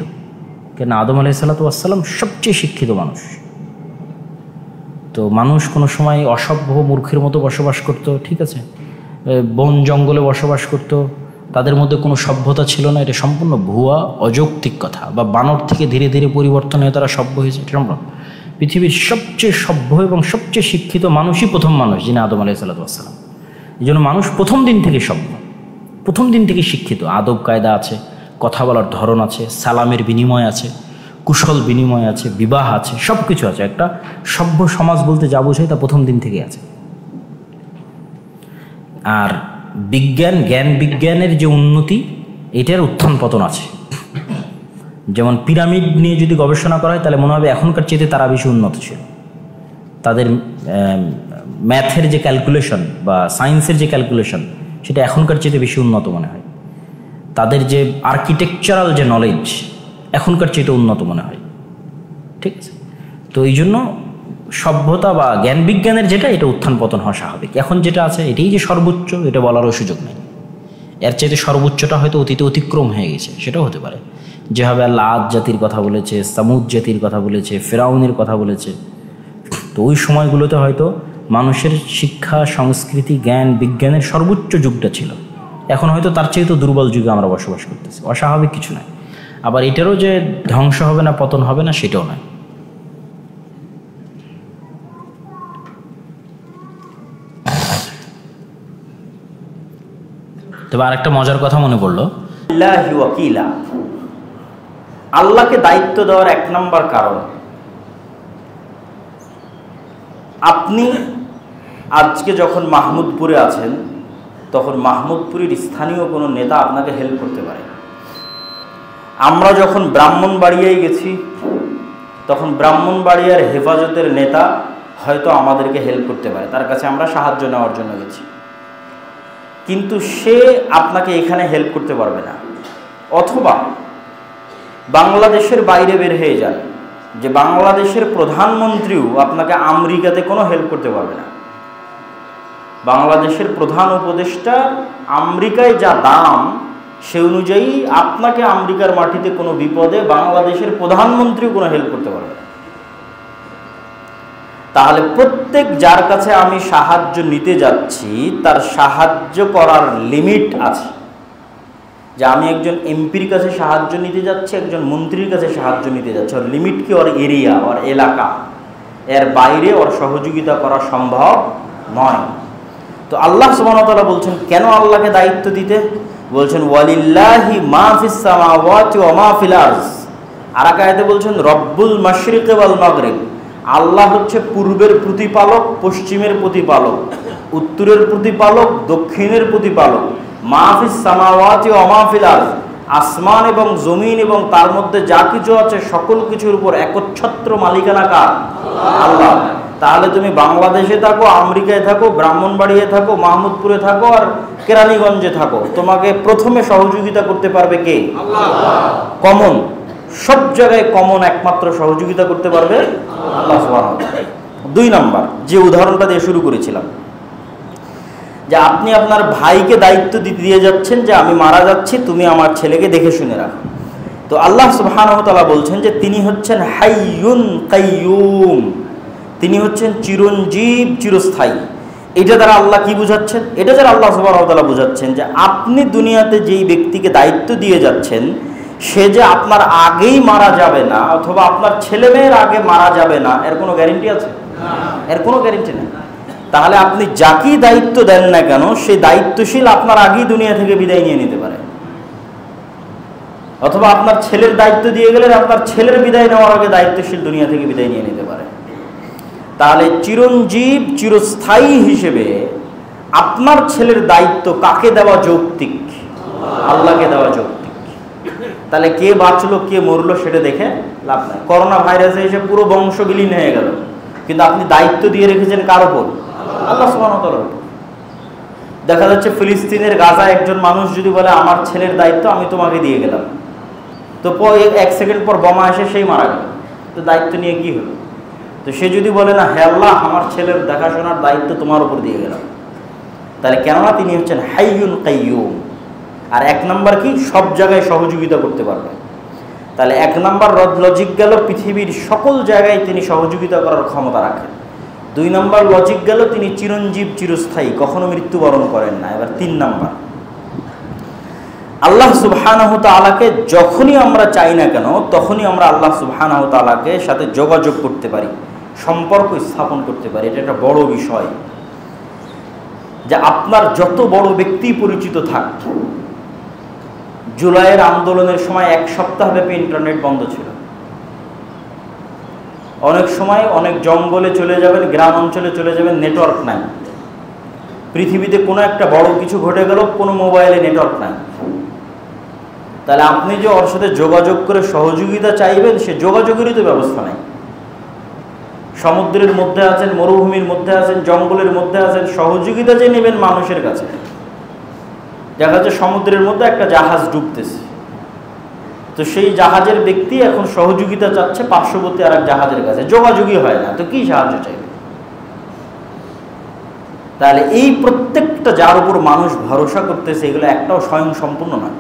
কেন আদম আলাইহিসসালাম সবচেয়ে শিক্ষিত মানুষ। তো মানুষ কোনো সময় অসভ্য মূর্খের মতো বসবাস করত, ঠিক আছে, বন জঙ্গলে বসবাস করত, তাদের মধ্যে কোনো সভ্যতা ছিল না, এটা সম্পূর্ণ ভুয়া অযৌক্তিক কথা। বা বানর থেকে ধীরে ধীরে পরিবর্তন হয়ে তারা সভ্য হয়েছে, এটা সম্ভব। পৃথিবীর সবচেয়ে সভ্য এবং সবচেয়ে শিক্ষিত মানুষই প্রথম মানুষ, যিনি আদম আলাইহিসসালাম। এই জন্য মানুষ প্রথম দিন থেকে সভ্য, প্রথম দিন থেকে শিক্ষিত। আদব কায়দা আছে, কথা বলার ধরন আছে, সালামের বিনিময় আছে, কুশল বিনিময় আছে, বিবাহ আছে, সব কিছু আছে। একটা সভ্য সমাজ বলতে যা বোঝায় তা প্রথম দিন থেকে আছে। আর বিজ্ঞান, জ্ঞান বিজ্ঞানের যে উন্নতি, এটার উত্থান পতন আছে। যেমন পিরামিড নিয়ে যদি গবেষণা করা হয় তাহলে মনে হবে এখনকার চেয়ে তারা বেশি উন্নত ছিল। তাদের ম্যাথের যে ক্যালকুলেশন বা সায়েন্সের যে ক্যালকুলেশন, সেটা এখনকার চেয়ে বেশি উন্নত মনে হয়। তাদের যে আর্কিটেকচারাল যে নলেজ, এখনকার চেয়ে উন্নত মনে হয়, ঠিক আছে? তো এই জন্য সভ্যতা বা জ্ঞান বিজ্ঞানের যেটা, এটা উত্থান পতন হওয়া স্বাভাবিক। এখন যেটা আছে এটাই যে সর্বোচ্চ, এটা বলারও সুযোগ নেই। এর চাইতে সর্বোচ্চটা হয়তো অতীতে অতিক্রম হয়ে গেছে, সেটাও হতে পারে। যেভাবে আল্লাহ আদ জাতির কথা বলেছে, সামুদ জাতির কথা বলেছে, ফেরাউনের কথা বলেছে, তো ওই সময়গুলোতে হয়তো মানুষের শিক্ষা, সংস্কৃতি, জ্ঞান বিজ্ঞানের সর্বোচ্চ যুগটা ছিল। এখন হয়তো তার চেয়ে তো দুর্বল যুগে আমরা বসবাস করতেছি, অস্বাভাবিক কিছু নয়। আবার এটারও যে ধ্বংস হবে না, পতন হবে না, সেটাও নয়। তবে আরেকটা মজার কথা মনে পড়লো, আল্লাহকে দায়িত্ব দেওয়ার 1 নম্বর কারণ, আপনি আজকে যখন মাহমুদপুরে আছেন, তখন মাহমুদপুরের স্থানীয় কোনো নেতা আপনাকে হেল্প করতে পারে। আমরা যখন ব্রাহ্মণবাড়িয়ায় গেছি, তখন ব্রাহ্মণবাড়িয়ার হেফাজতের নেতা হয়তো আমাদেরকে হেল্প করতে পারে, তার কাছে আমরা সাহায্য নেওয়ার জন্য গেছি, কিন্তু সে আপনাকে এখানে হেল্প করতে পারবে না। অথবা বাংলাদেশের বাইরে বের হয়ে যান, যে বাংলাদেশের প্রধানমন্ত্রীও আপনাকে আমেরিকাতে কোনো হেল্প করতে পারবে না। বাংলাদেশের প্রধান উপদেষ্টা আমেরিকায় যা দাম, সে অনুযায়ী আপনাকে আমেরিকার মাটিতে কোনো বিপদে বাংলাদেশের প্রধানমন্ত্রীও কোনো হেল্প করতে পারবে না। তাহলে প্রত্যেক যার কাছে আমি সাহায্য নিতে যাচ্ছি, তার সাহায্য করার লিমিট আছে। যে আমি একজন এমপির কাছে সাহায্য নিতে যাচ্ছি, একজন মন্ত্রীর কাছে সাহায্য নিতে যাচ্ছি, ওর লিমিট কি, ওর এরিয়া, ওর এলাকা, এর বাইরে ওর সহযোগিতা করা সম্ভব নয়। তো আল্লাহ সুবহানাহু ওয়া তাআলা বলছেন কেন আল্লাহকে দায়িত্ব দিতে, বলছেন ওয়ালিল্লাহি মা ফিস সামাওয়াতি ওয়া মা ফিল আরজ। আর এক আয়াতে বলছেন রব্বুল মাশরিক ওয়াল মাগরিব, আল্লাহ হচ্ছে পূর্বের প্রতিপালক, পশ্চিমের প্রতিপালক, উত্তরের প্রতিপালক, দক্ষিণের প্রতিপালক। মা ফিস সামাওয়াতি ওয়া মা ফিল আরজ, আসমান এবং জমিন এবং তার মধ্যে যা কিছু আছে সকল কিছুর উপর একচ্ছত্র মালিকানা কার? আল্লাহ। তাহলে তুমি বাংলাদেশে থাকো, আমেরিকায় থাকো, ব্রাহ্মণবাড়িয়ায় থাকো, মাহমুদপুরে থাকো আর কেরানীগঞ্জে থাকো, তোমাকে প্রথমে সহযোগিতা করতে পারবে কে? আল্লাহ। কমন, সব জায়গায় কমন একমাত্র সহযোগিতা করতে পারবে আল্লাহ সুবহানাহু ওয়া তাআলা। 2 নাম্বার যে উদাহরণটা দিয়ে শুরু করেছিলাম, যে আপনি আপনার ভাইকে দায়িত্ব দিয়ে যাচ্ছেন যে আমি মারা যাচ্ছি, তুমি আমার ছেলেকে দেখে শুনে রাখো। তো আল্লাহ সুবহানাহু ওয়া তাআলা বলছেন যে তিনি হচ্ছেন হাইয়ুন কাইয়ুম, তিনি হচ্ছেন চিরঞ্জীব, চিরস্থায়ী। এটা দ্বারা আল্লাহ কি বুঝাচ্ছেন? এটা দ্বারা আল্লাহ সুবহানাহু ওয়া তাআলা বুঝাচ্ছেন যে আপনি দুনিয়াতে যেই ব্যক্তিকে দায়িত্ব দিয়ে যাচ্ছেন সে যে আপনার আগেই মারা যাবে না, অথবা আপনার ছেলে মেয়ের আগে মারা যাবে না, এর কোনো গ্যারেন্টি আছে? এর কোনো গ্যারেন্টি নেই। তাহলে আপনি যাকেই দায়িত্ব দেন না কেন, সেই দায়িত্বশীল আপনার আগেই দুনিয়া থেকে বিদায় নিয়ে নিতে পারে, অথবা আপনার ছেলের দায়িত্ব দিয়ে গেলে আপনার ছেলের বিদায় নেওয়ার আগে দায়িত্বশীল দুনিয়া থেকে বিদায় নিয়ে নিতে পারে। তাহলে চিরঞ্জীব, চিরস্থায়ী হিসেবে আপনার ছেলের দায়িত্ব কাকে দেওয়া যৌক্তিক? আল্লাহকে দেওয়া যৌক্তিক। তাহলে কে বাঁচলো কে মরলো সেটা দেখে লাভ নাই। করোনা ভাইরাসে এসে পুরো বংশ বিলীন হয়ে গেল, কিন্তু আপনি দায়িত্ব দিয়ে রেখেছেন কার উপর? আল্লাহ সুবহানাহু ওয়া তাআলার উপর। দেখা যাচ্ছে ফিলিস্তিনের গাজা একজন মানুষ যদি বলে আমার ছেলের দায়িত্ব আমি তোমাকে দিয়ে গেলাম, তো 1 সেকেন্ড পর বোমা এসে সেই মারা গেল, তো দায়িত্ব নিয়ে কি হলো? তো সে যদি বলে না হে আল্লাহ আমার ছেলের দেখাশোনার দায়িত্ব তোমার উপর দিয়ে গেলাম, তাহলে কেননা তিনি হচ্ছেন হাইয়ুন কাইয়ুম। আর 1 নাম্বার কি? সব জায়গায় সহযোগিতা করতে পারবে। তাহলে 1 নাম্বার লজিক গেল পৃথিবীর সকল জায়গায় তিনি সহযোগিতা করার ক্ষমতা রাখেন। 2 নাম্বার লজিক গেল তিনি চিরঞ্জীব, চিরস্থায়ী, কখনো মৃত্যুবরণ করেন না। এবার 3 নাম্বার, আল্লাহ সুবহানাহু তাআলাকে যখনই আমরা চাই না কেন তখনই আমরা আল্লাহ সুবহানাহু তাআলাকে সাথে যোগাযোগ করতে পারি, সম্পর্ক স্থাপন করতে পারি। এটা একটা বড় বিষয়, যে আপনার যত বড় ব্যক্তি পরিচিত থাক, জুলাইয়ের আন্দোলনের সময় 1 সপ্তাহ ব্যাপী ইন্টারনেট বন্ধ ছিল। অনেক সময় অনেক জঙ্গলে চলে যাবেন, গ্রাম অঞ্চলে চলে যাবেন, নেটওয়ার্ক নাই। পৃথিবীতে কোনো একটা বড় কিছু ঘটে গেল, কোনো মোবাইলে নেটওয়ার্ক নাই। তাহলে আপনি যে ওর সাথে যোগাযোগ করে সহযোগিতা চাইবেন, সে যোগাযোগেরই তো ব্যবস্থা নাই। সমুদ্রের মধ্যে আছেন, মরুভূমির মধ্যে আছেন, জঙ্গলের মধ্যে আছেন, সহযোগিতা যে নেবেন মানুষের কাছে। দেখা যাচ্ছে সমুদ্রের মধ্যে একটা জাহাজ ডুবতেছে, তো সেই জাহাজের ব্যক্তি এখন সহযোগিতা চাচ্ছে পার্শ্ববর্তী আর এক জাহাজের কাছে, যোগাযোগই হয় না, তো কি সাহায্য চাইবে? তাহলে এই প্রত্যেকটা যার উপর মানুষ ভরসা করতেছে, এগুলো একটাও স্বয়ং সম্পূর্ণ নয়।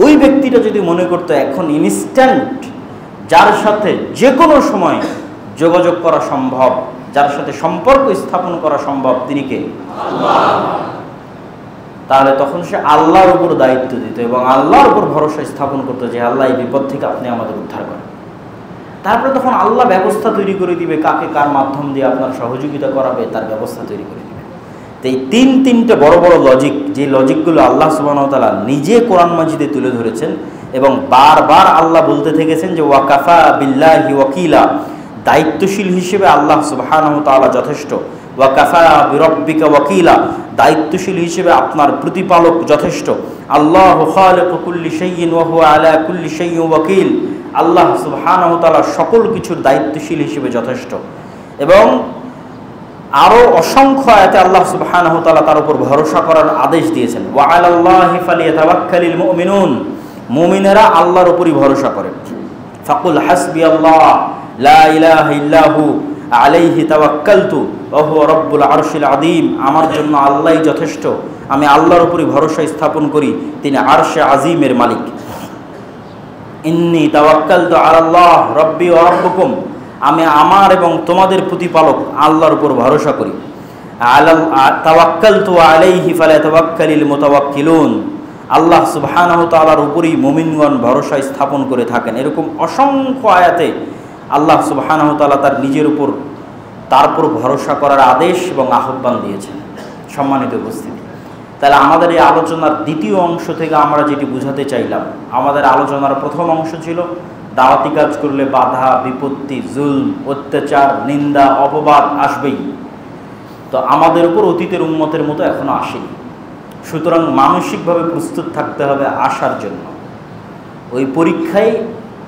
ওই ব্যক্তিটা যদি মনে করতো এখন ইনস্ট্যান্ট যার সাথে যে কোনো সময় যোগাযোগ করা সম্ভব, যার সাথে সম্পর্ক স্থাপন করা সম্ভব, তিনি কে? আল্লাহ। তাহলে তখন সে আল্লাহর উপর দায়িত্ব দিত এবং আল্লাহর উপর ভরসা স্থাপন করতো যে আল্লাহ এই বিপদ থেকে আপনি আমাদের উদ্ধার করেন। তারপরে তখন আল্লাহ ব্যবস্থা তৈরি করে দিবে, কাকে কার মাধ্যম দিয়ে আপনার সহযোগিতা করাবে তার ব্যবস্থা তৈরি করে দিবে। তো এই তিনটে বড় বড় লজিক, যে লজিকগুলো আল্লাহ সুবহানাহু ওয়া তাআলা নিজে কোরআন মাজিদে তুলে ধরেছেন এবং বারবার আল্লাহ বলতে থেকেছেন যে ওয়াকাফা বিল্লাহি ওয়াকিলা, দায়িত্বশীল হিসেবে আল্লাহ সুবহানাহু ওয়া তাআলা যথেষ্ট। ওয়াকাফা বিরব্বিকা ওয়াকিলা, দায়িত্বশীল হিসেবে আপনার প্রতিপালক যথেষ্ট। আল্লাহু খালিকু কুল্লি শাইইন ওয়া হুয়া আলা কুল্লি শাইইন ওয়াকিল, আল্লাহ সুবহানাহু ওয়া তাআলা সকল কিছুর দায়িত্বশীল হিসেবে যথেষ্ট। এবং আরও অসংখ্য আয়াতে আল্লাহ সুবহানাহু ওয়া তাআলা তার উপর ভরসা করার আদেশ দিয়েছেন। ওয়া আলাল্লাহি ফালিয়াতাওয়াক্কালিল মুমিনুন, মুমিনেরা আল্লাহর উপরই ভরসা করে। ফাকুল হাসবিয়াল্লাহ লা ইলাহা ইল্লাহু আলাইহি তাওয়াক্কালতু ওয়া হুয়া রাব্বুল আরশিল আযীম, আমার জন্য আল্লাহই যথেষ্ট, আমি আল্লাহর উপরই ভরসা স্থাপন করি, তিনি আরশে আযীমের মালিক। ইন্নী তাওয়াক্কালতু আলাল্লাহ রাব্বি ওয়া রাব্বুকুম, আমি আমার এবং তোমাদের প্রতিপালক আল্লাহর উপর ভরসা করি। তাওয়াক্কালতু আলাইহি ফালাতাওয়াক্কালিল মুতাওয়াক্কিলুন, আল্লাহ সুবহানাহু ওয়া তাআলার উপরেই মুমিনগণ ভরসা স্থাপন করে থাকেন। এরকম অসংখ্য আয়াতে আল্লাহ সুবহানাহু ওয়া তাআলা তার নিজের উপর তার উপর ভরসা করার আদেশ এবং আহ্বান দিয়েছেন। সম্মানিত উপস্থিতি, তাহলে আমাদের এই আলোচনার দ্বিতীয় অংশ থেকে আমরা যেটি বুঝাতে চাইলাম, আমাদের আলোচনার প্রথম অংশ ছিল দাওয়াতি কাজ করলে বাধা বিপত্তি, জুলম, অত্যাচার, নিন্দা, অপবাদ আসবেই। তো আমাদের উপর অতীতের উম্মতের মতো এখনো আসেনি, সুতরাং মানসিকভাবে প্রস্তুত থাকতে হবে আসার জন্য, ওই পরীক্ষায়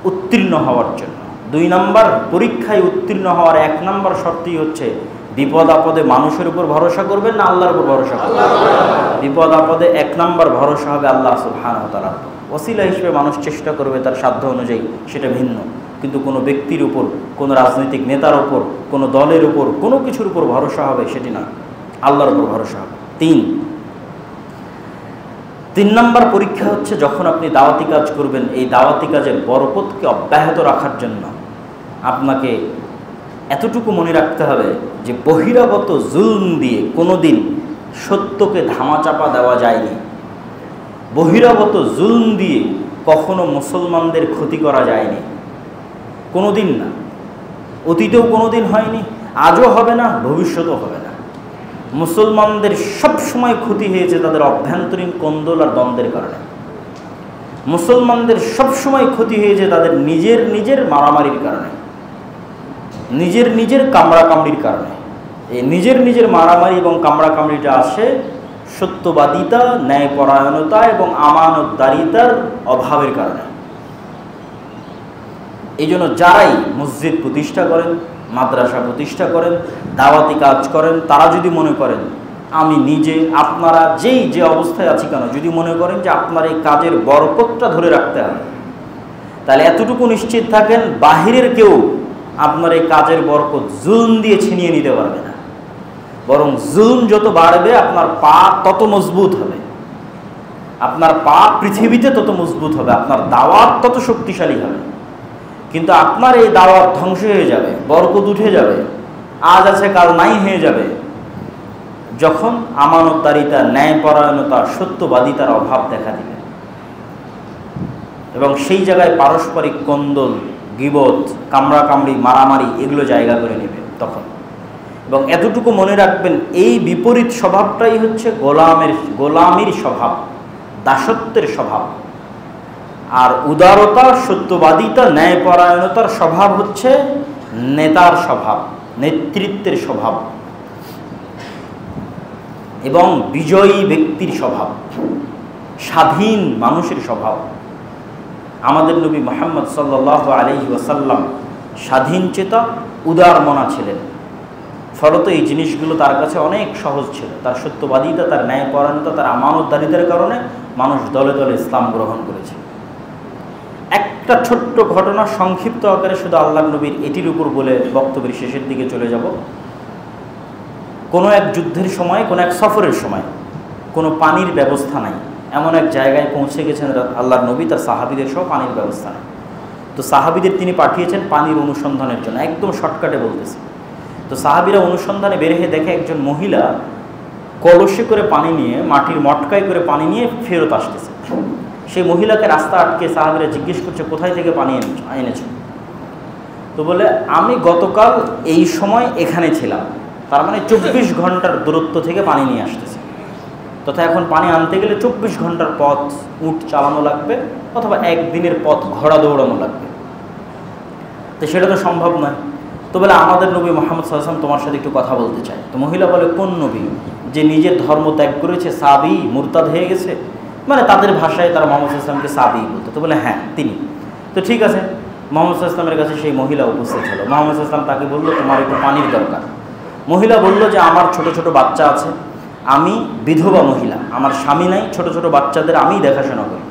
উত্তীর্ণ হওয়ার জন্য। 2 নম্বর, পরীক্ষায় উত্তীর্ণ হওয়ার 1 নম্বর শর্তই হচ্ছে বিপদ আপদে মানুষের উপর ভরসা করবেন না আল্লাহর উপর ভরসা করবেন? বিপদ আপদে 1 নম্বর ভরসা হবে আল্লাহ সুবহানাহু ওয়া তাআলার উপর। ওসিলা হিসেবে মানুষ চেষ্টা করবে তার সাধ্য অনুযায়ী, সেটা ভিন্ন, কিন্তু কোনো ব্যক্তির উপর, কোনো রাজনৈতিক নেতার উপর, কোনো দলের উপর, কোনো কিছুর উপর ভরসা হবে সেটি না, আল্লাহর উপর ভরসা হবে। 3 নম্বর পরীক্ষা হচ্ছে যখন আপনি দাওয়াতি কাজ করবেন, এই দাওয়াতি কাজের বরকতকে অব্যাহত রাখার জন্য আপনাকে এতটুকু মনে রাখতে হবে যে বহিরাগত জুলম দিয়ে কোনোদিন সত্যকে ধামাচাপা দেওয়া যায়নি। বহিরাগত জুলম দিয়ে কখনো মুসলমানদের ক্ষতি করা যায়নি, কোনোদিন না। অতীতেও কোনোদিন হয়নি, আজও হবে না, ভবিষ্যতেও হবে না। মুসলমানদের সব সময় ক্ষতি হয়েছে তাদের অভ্যন্তরীণ কোন্দল আর দ্বন্দ্বের কারণে। মুসলমানদের সব সময় ক্ষতি হয়েছে তাদের নিজের মারামারির কারণে, নিজের কামড়াকামড়ির কারণে। এই নিজের মারামারি এবং কামড়াকামড়িটা আসে সত্যবাদিতা, ন্যায়পরায়ণতা এবং আমানতদারিতার অভাবের কারণে। এই জন্য যারাই মসজিদ প্রতিষ্ঠা করেন, মাদ্রাসা প্রতিষ্ঠা করেন, দাওয়াতি কাজ করেন, তারা যদি মনে করেন আমি নিজে, আপনারা যে অবস্থায় আছি কেন, যদি মনে করেন যে আপনার এই কাজের বরকতটা ধরে রাখতে হবে, তাহলে এতটুকু নিশ্চিত থাকেন বাহিরের কেউ আপনার এই কাজের বরকত জুলম দিয়ে ছিনিয়ে নিতে পারবে না। বরং জুলম যত বাড়বে আপনার পা তত মজবুত হবে, আপনার পা পৃথিবীতে তত মজবুত হবে, আপনার দাওয়াত তত শক্তিশালী হবে। কিন্তু আপনার এই দাওয়াত ধ্বংস হয়ে যাবে, বরকত উঠে যাবে, আজ আছে কাল নাই হয়ে যাবে, যখন আমানতদারিতা, ন্যায়পরায়ণতা, সত্যবাদিতার অভাব দেখা দিবে এবং সেই জায়গায় পারস্পরিক কোন্দল, গীবত, কামড়াকামড়ি, মারামারি এগুলো জায়গা করে নেবে তখন। এবং এতটুকু মনে রাখবেন, এই বিপরীত স্বভাবটাই হচ্ছে গোলামির স্বভাব, দাসত্বের স্বভাব। আর উদারতা, সত্যবাদিতা, ন্যায়পরায়ণতার স্বভাব হচ্ছে নেতার স্বভাব, নেতৃত্বের স্বভাব এবং বিজয়ী ব্যক্তির স্বভাব, স্বাধীন মানুষের স্বভাব। আমাদের নবী মুহাম্মদ সাল্লাল্লাহু আলাইহি ওয়াসাল্লাম স্বাধীনচেতা, উদারমনা ছিলেন। ফলত এই জিনিসগুলো তার কাছে অনেক সহজ ছিল। তার সত্যবাদিতা, তার ন্যায়পরায়ণতা, তার আমানতদারিতার কারণে মানুষ দলে দলে ইসলাম গ্রহণ করেছে। একটা ছোট্ট ঘটনা সংক্ষিপ্ত আকারে শুধু আল্লাহর নবীর এটির উপর বলে বক্তব্যের শেষের দিকে চলে যাব। কোনো এক যুদ্ধের সময়, কোনো এক সফরের সময় কোনো পানির ব্যবস্থা নাই, এমন এক জায়গায় পৌঁছে গেছেন আল্লাহর নবী, তার সাহাবীদের সহ পানির ব্যবস্থা নেই। তো সাহাবীদের তিনি পাঠিয়েছেন পানির অনুসন্ধানের জন্য, একদম শর্টকাটে বলতেছে। তো সাহাবীরা অনুসন্ধানে বের হয়ে দেখে একজন মহিলা কলসে করে পানি নিয়ে, মাটির মটকায় করে পানি নিয়ে ফেরত আসতেছে। সেই মহিলাকে রাস্তা আটকে সাহাবীরা জিজ্ঞেস করছে, কোথায় থেকে পানি এনেছো? তো বলে, আমি গতকাল এই সময় এখানে ছিলাম। তার মানে 24 ঘন্টার দূরত্ব থেকে পানি নিয়ে আসতেছে। তথা এখন পানি আনতে গেলে 24 ঘন্টার পথ উট চালানো লাগবে, অথবা একদিনের পথ ঘোড়া দৌড়ানো লাগবে। তো সেটা তো সম্ভব নয়। তো বলে, আমাদের নবী মুহাম্মদ সাল্লাল্লাহু আলাইহি ওয়াসাল্লাম তোমার সাথে একটু কথা বলতে চায়। তো মহিলা বলে, কোন নবী? যে নিজের ধর্ম ত্যাগ করেছে, সাবি, মুরতাদ হয়ে গেছে, মানে তাদের ভাষায় তারা মুহাম্মদ সাল্লাল্লাহু আলাইহি ওয়াসাল্লামকে সাবি বলতো। তো বলে, হ্যাঁ তিনি। তো ঠিক আছে, মুহাম্মদ সাল্লাল্লাহু আলাইহি ওয়াসাল্লামের কাছে সেই মহিলা উপস্থিত হলো। মুহাম্মদ সাল্লাল্লাহু আলাইহি ওয়াসাল্লাম তাকে বললো, তোমার একটু পানির দরকার। মহিলা বলল যে আমার ছোট ছোট বাচ্চা আছে, আমি বিধবা মহিলা, আমার স্বামী নাই, ছোট ছোট বাচ্চাদের আমিই দেখাশোনা করি,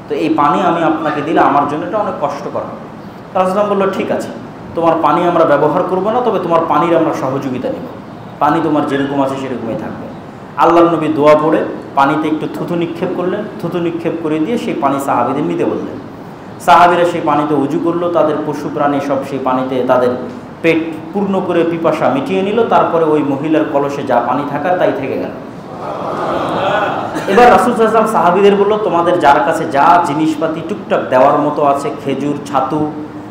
তো এই পানি আমি আপনাকে দিলে আমার জন্য এটা অনেক কষ্টকর হবে। রাসূলুল্লাহ বলল, ঠিক আছে, তোমার পানি আমরা ব্যবহার করব না, তবে তোমার পানির আমরা সহযোগিতা নেব, পানি তোমার যেরকম আছে সেরকমই থাকবে। আল্লাহর নবী দোয়া পড়ে পানিতে একটু থুতু নিক্ষেপ করলেন, থুতু নিক্ষেপ করে দিয়ে সেই পানি সাহাবীদের নিতে বললেন। সাহাবীরা সেই পানিতে উজু করলো, তাদের পশু প্রাণী সব সেই পানিতে তাদের পেট পূর্ণ করে পিপাসা মিটিয়ে নিল। তারপরে ওই মহিলার কলসে যা পানি থাকার তাই থেকে গেল। এবার রাসূল সাল্লাল্লাহু আলাইহি ওয়াসাল্লাম সাহাবীদের বলল, তোমাদের যার কাছে যা জিনিসপাতি টুকটাক দেওয়ার মতো আছে, খেজুর, ছাতু,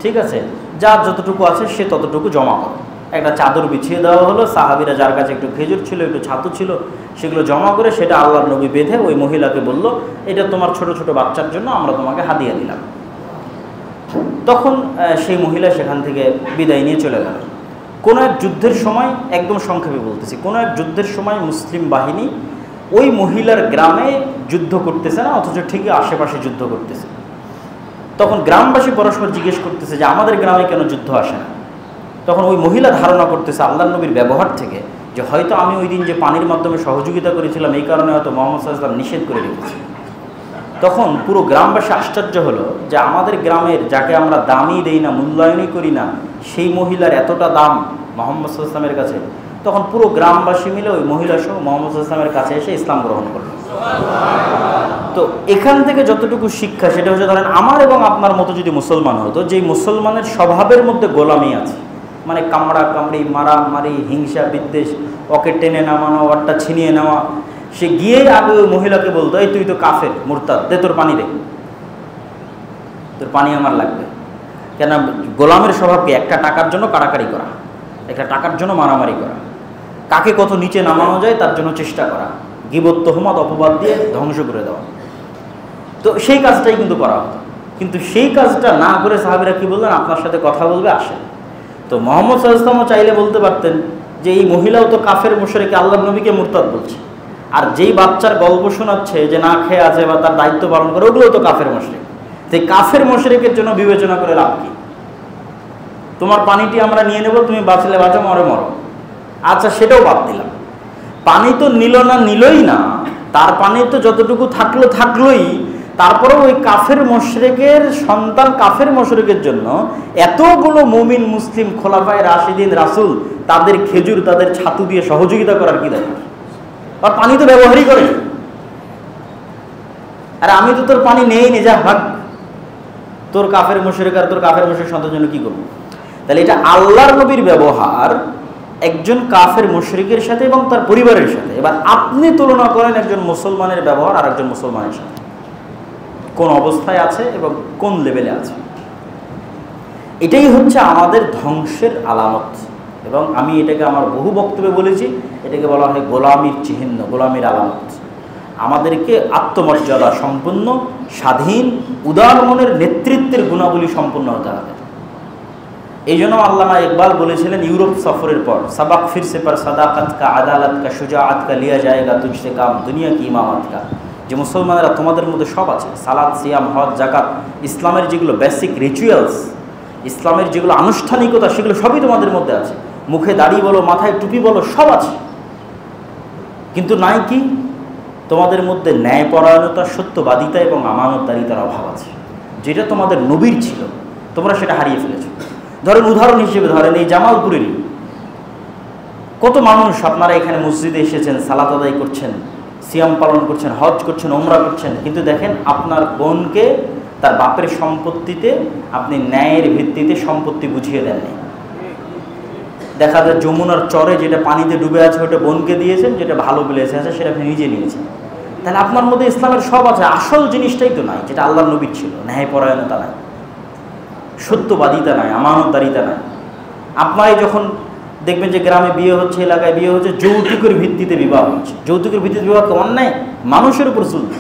ঠিক আছে, যার যতটুকু আছে সে ততটুকু জমা করো। একটা চাদর বিছিয়ে দেওয়া হলো, সাহাবীরা যার কাছে একটু খেজুর ছিল, একটু ছাতু ছিল, সেগুলো জমা করে সেটা আল্লাহর নবী বেঁধে ওই মহিলাকে বলল, এটা তোমার ছোট ছোট বাচ্চার জন্য আমরা তোমাকে হাদিয়া দিলাম। তখন সেই মহিলা সেখান থেকে বিদায় নিয়ে চলে গেল। কোনো এক যুদ্ধের সময়, একদম সংক্ষেপে বলতেছি, কোনো এক যুদ্ধের সময় মুসলিম বাহিনী ওই মহিলার গ্রামে যুদ্ধ করতেছে না, অথচ ঠিকই আশেপাশে যুদ্ধ করতেছে। তখন গ্রামবাসী পরস্পর জিজ্ঞেস করতেছে যে আমাদের গ্রামে কেন যুদ্ধ আসে না। তখন ওই মহিলা ধারণা করতেছে আল্লাহর নবীর ব্যবহার থেকে যে হয়তো আমি ওই দিন যে পানির মাধ্যমে সহযোগিতা করেছিলাম এই কারণে হয়তো মুহাম্মদ সাল্লাল্লাহু আলাইহি ওয়াসাল্লাম নিষেধ করে রেখেছে। তখন পুরো গ্রামবাসী আশ্চর্য হলো যে আমাদের গ্রামের যাকে আমরা দামই দেই না, মূল্যায়নই করি না, সেই মহিলার এতটা দাম মুহাম্মদ সাল্লাল্লাহু আলাইহি ওয়াসাল্লামের কাছে। তখন পুরো গ্রামবাসী মিলে ওই মহিলা সহ মুহাম্মদ সাল্লাল্লাহু আলাইহি ওয়াসাল্লামের কাছে এসে ইসলাম গ্রহণ করলো। তো এখান থেকে যতটুকু শিক্ষা সেটা হচ্ছে, ধরেন আমার এবং আপনার মতো যদি মুসলমান হতো, যেই মুসলমানের স্বভাবের মধ্যে গোলামি আছে, মানে কামড়া কামড়ি, মারামারি, হিংসা বিদ্বেষ, ওকে টেনে নামানো, ওরটা ছিনিয়ে নেওয়া, সে গিয়ে আগে ওই মহিলাকে বলতো, এই তুই তো কাফের, মুরতাদ, দে তোর পানি দে, তোর পানি আমার লাগবে। কেন? গোলামের স্বভাবকে একটা টাকার জন্য কাড়াকাড়ি করা, একটা টাকার জন্য মারামারি করা, কাকে কত নিচে নামানো যায় তার জন্য চেষ্টা করা, গীবত, তোহমত, অপবাদ দিয়ে ধ্বংস করে দেওয়া। তো সেই কাজটাই কিন্তু করা হতো। কিন্তু সেই কাজটা না করে সাহাবীরা কি বললেন, আপনার সাথে কথা বলবে, আসেন। তো মুহাম্মদ সাল্লাল্লাহু আলাইহি ওয়াসাল্লাম চাইলে বলতে পারতেন যে এই মহিলাও তো কাফের, মুশরিক, আল্লাহর নবীকে মুরতাদ বলছে। আর যেই বাচ্চার গল্প শোনাচ্ছে যে না খেয়ে আছে বা তার দায়িত্ব পালন করে, ওগুলোও তো কাফের মুশরিক। তো কাফের মুশরিকের জন্য বিবেচনা করে লাভ কি? তোমার পানিটি আমরা নিয়ে নেব, তুমি বাঁচলে বাঁচো, মরে মরো, আচ্ছা সেটাও বাদ দিলাম। পানি তো নিল না, নিলই না, তার পানি তো যতটুকু থাকলোই, তারপরেও ওই কাফের মুশরিকের সন্তান, কাফের মুশরিকের জন্য এতগুলো মুমিন মুসলিম খোলাফায়ে রাশিদিন, রাসূল, তাদের খেজুর, তাদের ছাতু দিয়ে সহযোগিতা করার কি দরকার? আর পানি তো ব্যবহারই করে। আর আমি তো তোর পানি নেই নি, যা ভাগ, তোর কাফের মুশরিক আর তোর কাফের মুশরিক সন্তানের জন্য কি করবো? তাহলে এটা আল্লাহর নবীর ব্যবহার একজন কাফের মুশরিকের সাথে এবং তার পরিবারের সাথে। এবার আপনি তুলনা করেন একজন মুসলমানের ব্যবহার আর একজন মুসলমানের সাথে, কোন অবস্থায় আছে এবং কোন লেভেলে আছে। এটাই হচ্ছে আমাদের ধ্বংসের আলামত। এবং আমি এটাকে আমার বহু বক্তব্যে বলেছি, এটাকে বলা হয় গোলামির চিহ্ন, গোলামির আলামত। আমাদেরকে আত্মমর্যাদা সম্পন্ন, স্বাধীন, উদার মনের নেতৃত্বের গুণাবলী সম্পন্ন হতে হবে। এই জন্য আল্লামা ইকবাল বলেছিলেন ইউরোপ সফরের পর, সাবাক ফিরসে পর সাদাকাত কা, আদালত কা, শুজাআত কা লিয়া জায়েগা তুঝসে কাম, দুনিয়া কি ইমামত কা। যে মুসলমানেরা তোমাদের মধ্যে সব আছে, সালাত, সিয়াম, হজ, যাকাত, ইসলামের যেগুলো বেসিক রিচুয়ালস, ইসলামের যেগুলো আনুষ্ঠানিকতা, সেগুলো সবই তোমাদের মধ্যে আছে। মুখে দাড়ি বলো, মাথায় টুপি বলো, সব আছে। কিন্তু নাই কি? তোমাদের মধ্যে ন্যায়পরায়ণতা, সত্যবাদিতা এবং আমানতদারিতার অভাব আছে, যেটা তোমাদের নবীর ছিল, তোমরা সেটা হারিয়ে ফেলেছো। ধরেন, উদাহরণ হিসেবে ধরেন এই জামালপুরেরই কত মানুষ আপনারা এখানে মসজিদে এসেছেন, সালাত আদায় করছেন, সিয়াম পালন করছেন, হজ করছেন, ওমরা করছেন, কিন্তু দেখেন আপনার বোনকে তার বাপের সম্পত্তিতে আপনি ন্যায়ের ভিত্তিতে সম্পত্তি বুঝিয়ে দেননি। দেখা যায় যমুনার চরে যেটা পানিতে ডুবে আছে ওটা বোনকে দিয়েছেন, যেটা ভালো বেলেছে আছে সেটা আপনি নিজে নিয়েছেন। তাহলে আপনার মধ্যে ইসলামের সব আছে, আসল জিনিসটাই তো নাই, যেটা আল্লাহর নবীর ছিল। ন্যায়পরায়ণতা নাই, সত্যবাদিতা নাই, আমানতদারিতা নাই। আপনারাই যখন দেখবেন যে গ্রামে বিয়ে হচ্ছে, এলাকায় বিয়ে হচ্ছে, যৌতুকের ভিত্তিতে বিবাহ হচ্ছে। যৌতুকের ভিত্তিতে বিবাহ অন্যায়, মানুষের উপর জুলুম,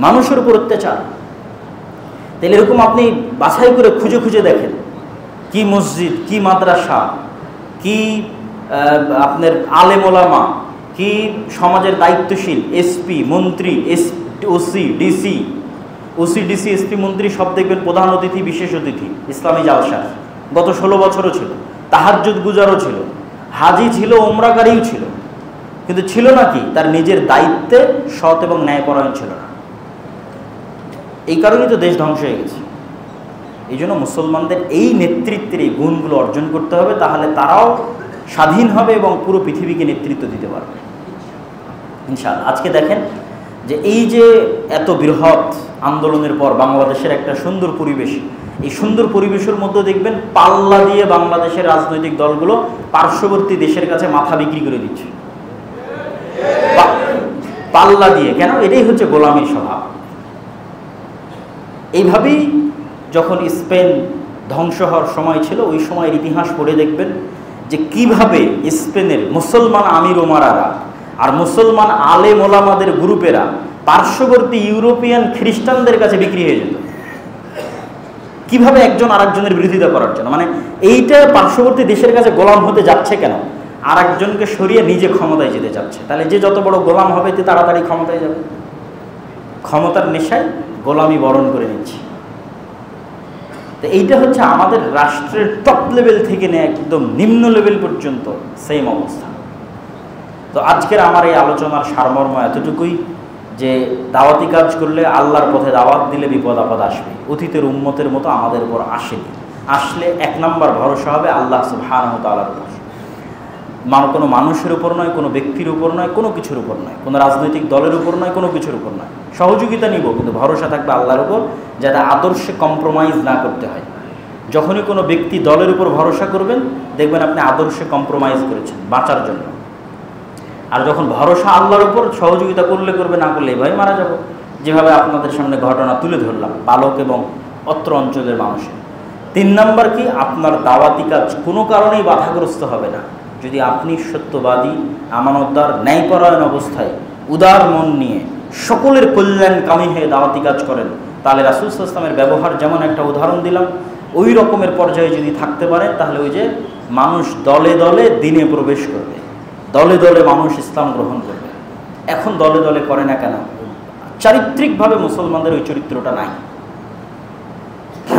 মানুষের উপর অত্যাচার। তাহলে এরকম আপনি বাছাই করে খুঁজে খুঁজে দেখেন, কি মসজিদ, কি মাদ্রাসা, কি আপনার আলেম ওলামা, কি সমাজের দায়িত্বশীল এসপি, মন্ত্রী, ওসি, ডিসি, এসপি, মন্ত্রী সব দেখবেন প্রধান অতিথি, বিশেষ অতিথি ইসলামী জালসা। গত 16 বছরও ছিল, তাহাজ্জুদ গুজারও ছিল, হাজি ছিল, ওমরাকারীও ছিল, কিন্তু ছিল না কি? তার নিজের দায়িত্বে সৎ এবং ন্যায়পরায়ণ ছিল না। এই কারণেই তো দেশ ধ্বংস হয়ে গেছে। এই জন্য মুসলমানদের এই নেতৃত্বের এই গুণগুলো অর্জন করতে হবে, তাহলে তারাও স্বাধীন হবে এবং পুরো পৃথিবীকে নেতৃত্ব দিতে পারবে ইনশাআল্লাহ। আজকে দেখেন যে এই যে এত বৃহৎ আন্দোলনের পর বাংলাদেশের একটা সুন্দর পরিবেশ, এই সুন্দর পরিবেশের মধ্যে দেখবেন পাল্লা দিয়ে বাংলাদেশের রাজনৈতিক দলগুলো পার্শ্ববর্তী দেশের কাছে মাথা বিক্রি করে দিচ্ছে। আল্লাহ দিয়ে। কেন? এটাই হচ্ছে গোলামীর স্বভাব। এইভাবেই যখন স্পেন ধ্বংস হওয়ার সময় ছিল, ওই সময়ের ইতিহাস পড়ে দেখবেন যে কিভাবে স্পেনের মুসলমান আমির ওমারারা আর মুসলমান আলেম ওলামাদের গ্রুপেরা পার্শ্ববর্তী ইউরোপিয়ান খ্রিস্টানদের কাছে বিক্রি হয়ে যেত, কিভাবে একজন আরেকজনের বিরোধিতা করার জন্য। মানে এইটা পার্শ্ববর্তী দেশের কাছে গোলাম হতে যাচ্ছে কেন? আর একজনকে সরিয়ে নিজে ক্ষমতায় যেতে যাচ্ছে। তাহলে যে যত বড় গোলাম হবে তে তাড়াতাড়ি ক্ষমতায় যাবে। ক্ষমতার নেশায় গোলামি বরণ করে নিচ্ছে। তো এইটা হচ্ছে আমাদের রাষ্ট্রের টপ লেভেল থেকে নিয়ে একদম নিম্ন লেভেল পর্যন্ত সেম অবস্থা। তো আজকের আমার এই আলোচনার সারমর্ম এতটুকুই যে দাওয়াতি কাজ করলে, আল্লাহর পথে দাওয়াত দিলে বিপদ আপদ আসবে। অতীতের উম্মতের মতো আমাদের উপর আসেনি। আসলে 1 নম্বর ভরসা হবে আল্লাহ সুবহানাহু ওয়া তাআলার উপর। কোনো মানুষের উপর নয়, কোনো ব্যক্তির উপর নয়, কোনো কিছুর উপর নয়, কোনো রাজনৈতিক দলের উপর নয়, কোনো কিছুর উপর নয়। সহযোগিতা নিব, কিন্তু ভরসা থাকবে আল্লাহর উপর, যাতে আদর্শে কম্প্রোমাইজ না করতে হয়। যখনই কোনো ব্যক্তি দলের উপর ভরসা করবেন, দেখবেন আপনি আদর্শে কম্প্রোমাইজ করেছেন বাঁচার জন্য। আর যখন ভরসা আল্লাহর উপর, সহযোগিতা করলে করবে, না করলে এভাবে মারা যাব। যেভাবে আপনাদের সামনে ঘটনা তুলে ধরলাম বালক এবং অত্র অঞ্চলের মানুষের। 3 নম্বর কি? আপনার দাওয়াতি কাজ কোনো কারণেই বাধাগ্রস্ত হবে না যদি আপনি সত্যবাদী, আমানতদার, ন্যায়পরায়ণ অবস্থায় উদার মন নিয়ে সকলের কল্যাণকামী হয়ে দাওয়াতি কাজ করেন। তাহলে রাসূল সাল্লাল্লাহু আলাইহি ওয়াসাল্লামের ব্যবহার যেমন একটা উদাহরণ দিলাম, ওই রকমের পর্যায়ে যদি থাকতে পারেন, তাহলে ওই যে মানুষ দলে দলে দিনে প্রবেশ করবে, দলে দলে মানুষ ইসলাম গ্রহণ করবে। এখন দলে দলে করে না কেন? চারিত্রিকভাবে মুসলমানদের ওই চরিত্রটা নাই।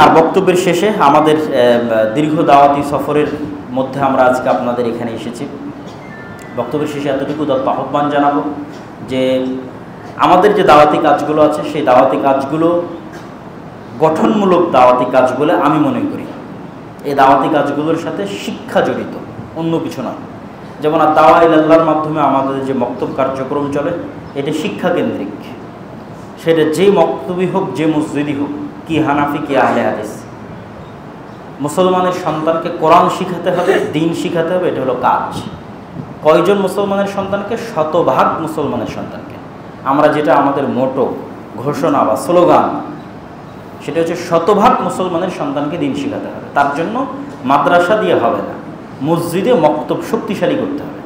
আর বক্তব্যের শেষে আমাদের দীর্ঘ দাওয়াতি সফরের মধ্যে আমরা আজকে আপনাদের এখানে এসেছি। বক্তব্যের শেষে এতটুকু আহ্বান জানাবো যে আমাদের যে দাওয়াতি কাজগুলো আছে, সেই দাওয়াতি কাজগুলো গঠনমূলক দাওয়াতি কাজ বলে আমি মনে করি। এই দাওয়াতি কাজগুলোর সাথে শিক্ষা জড়িত, অন্য কিছু নয়। যেমন দাওয়া ইলাল্লাহর মাধ্যমে আমাদের যে মক্তব কার্যক্রম চলে, এটা শিক্ষা কেন্দ্রিক। সেটা যে মক্তবই হোক, যে মসজিদই হোক, কি হানাফি কি আহলে হাদিস, মুসলমানের সন্তানকে কোরআন শিখাতে হবে, দিন শিখাতে হবে। এটা হলো কাজ। কয়জন মুসলমানের সন্তানকে? 100% মুসলমানের সন্তানকে। আমরা যেটা আমাদের মোটো ঘোষণা বা স্লোগান, সেটা হচ্ছে 100% মুসলমানের সন্তানকে দিন শিখাতে হবে। তার জন্য মাদ্রাসা দিয়ে হবে না, মসজিদে মক্তব শক্তিশালী করতে হবে।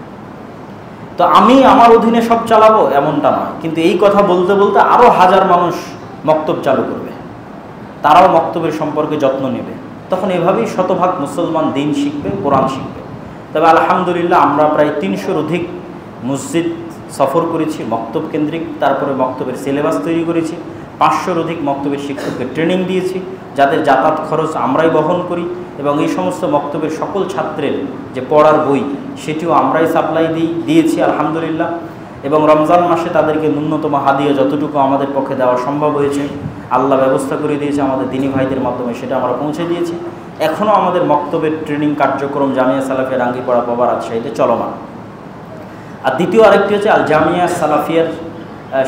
তো আমি আমার অধীনে সব চালাবো এমনটা নয়, কিন্তু এই কথা বলতে বলতে আরও 1000 মানুষ মক্তব চালু করবে, তারাও মক্তবের সম্পর্কে যত্ন নেবে। তখন এভাবেই 100% মুসলমান দিন শিখবে, কোরআন শিখবে। তবে আলহামদুলিল্লাহ আমরা প্রায় 300-র অধিক মসজিদ সফর করেছি মক্তব কেন্দ্রিক। তারপরে মক্তবের সিলেবাস তৈরি করেছি। 500-র অধিক মক্তবের শিক্ষককে ট্রেনিং দিয়েছি, যাদের যাতায়াত খরচ আমরাই বহন করি। এবং এই সমস্ত মক্তবের সকল ছাত্রের যে পড়ার বই, সেটিও আমরাই সাপ্লাই দিয়েছি আলহামদুলিল্লাহ। এবং রমজান মাসে তাদেরকে ন্যূনতম হাদিয়া যতটুকু আমাদের পক্ষে দেওয়া সম্ভব হয়েছে, আল্লাহ ব্যবস্থা করে দিয়েছে আমাদের দিনী ভাইদের মাধ্যমে, সেটা আমরা পৌঁছে দিয়েছি। এখনও আমাদের মক্তবের ট্রেনিং কার্যক্রম জামিয়া সালাফিয়া রাঙ্গিপাড়া পাওয়া রাজশাহীতে চলমান। আর দ্বিতীয় আরেকটি হচ্ছে আল জামিয়া সালাফিয়ার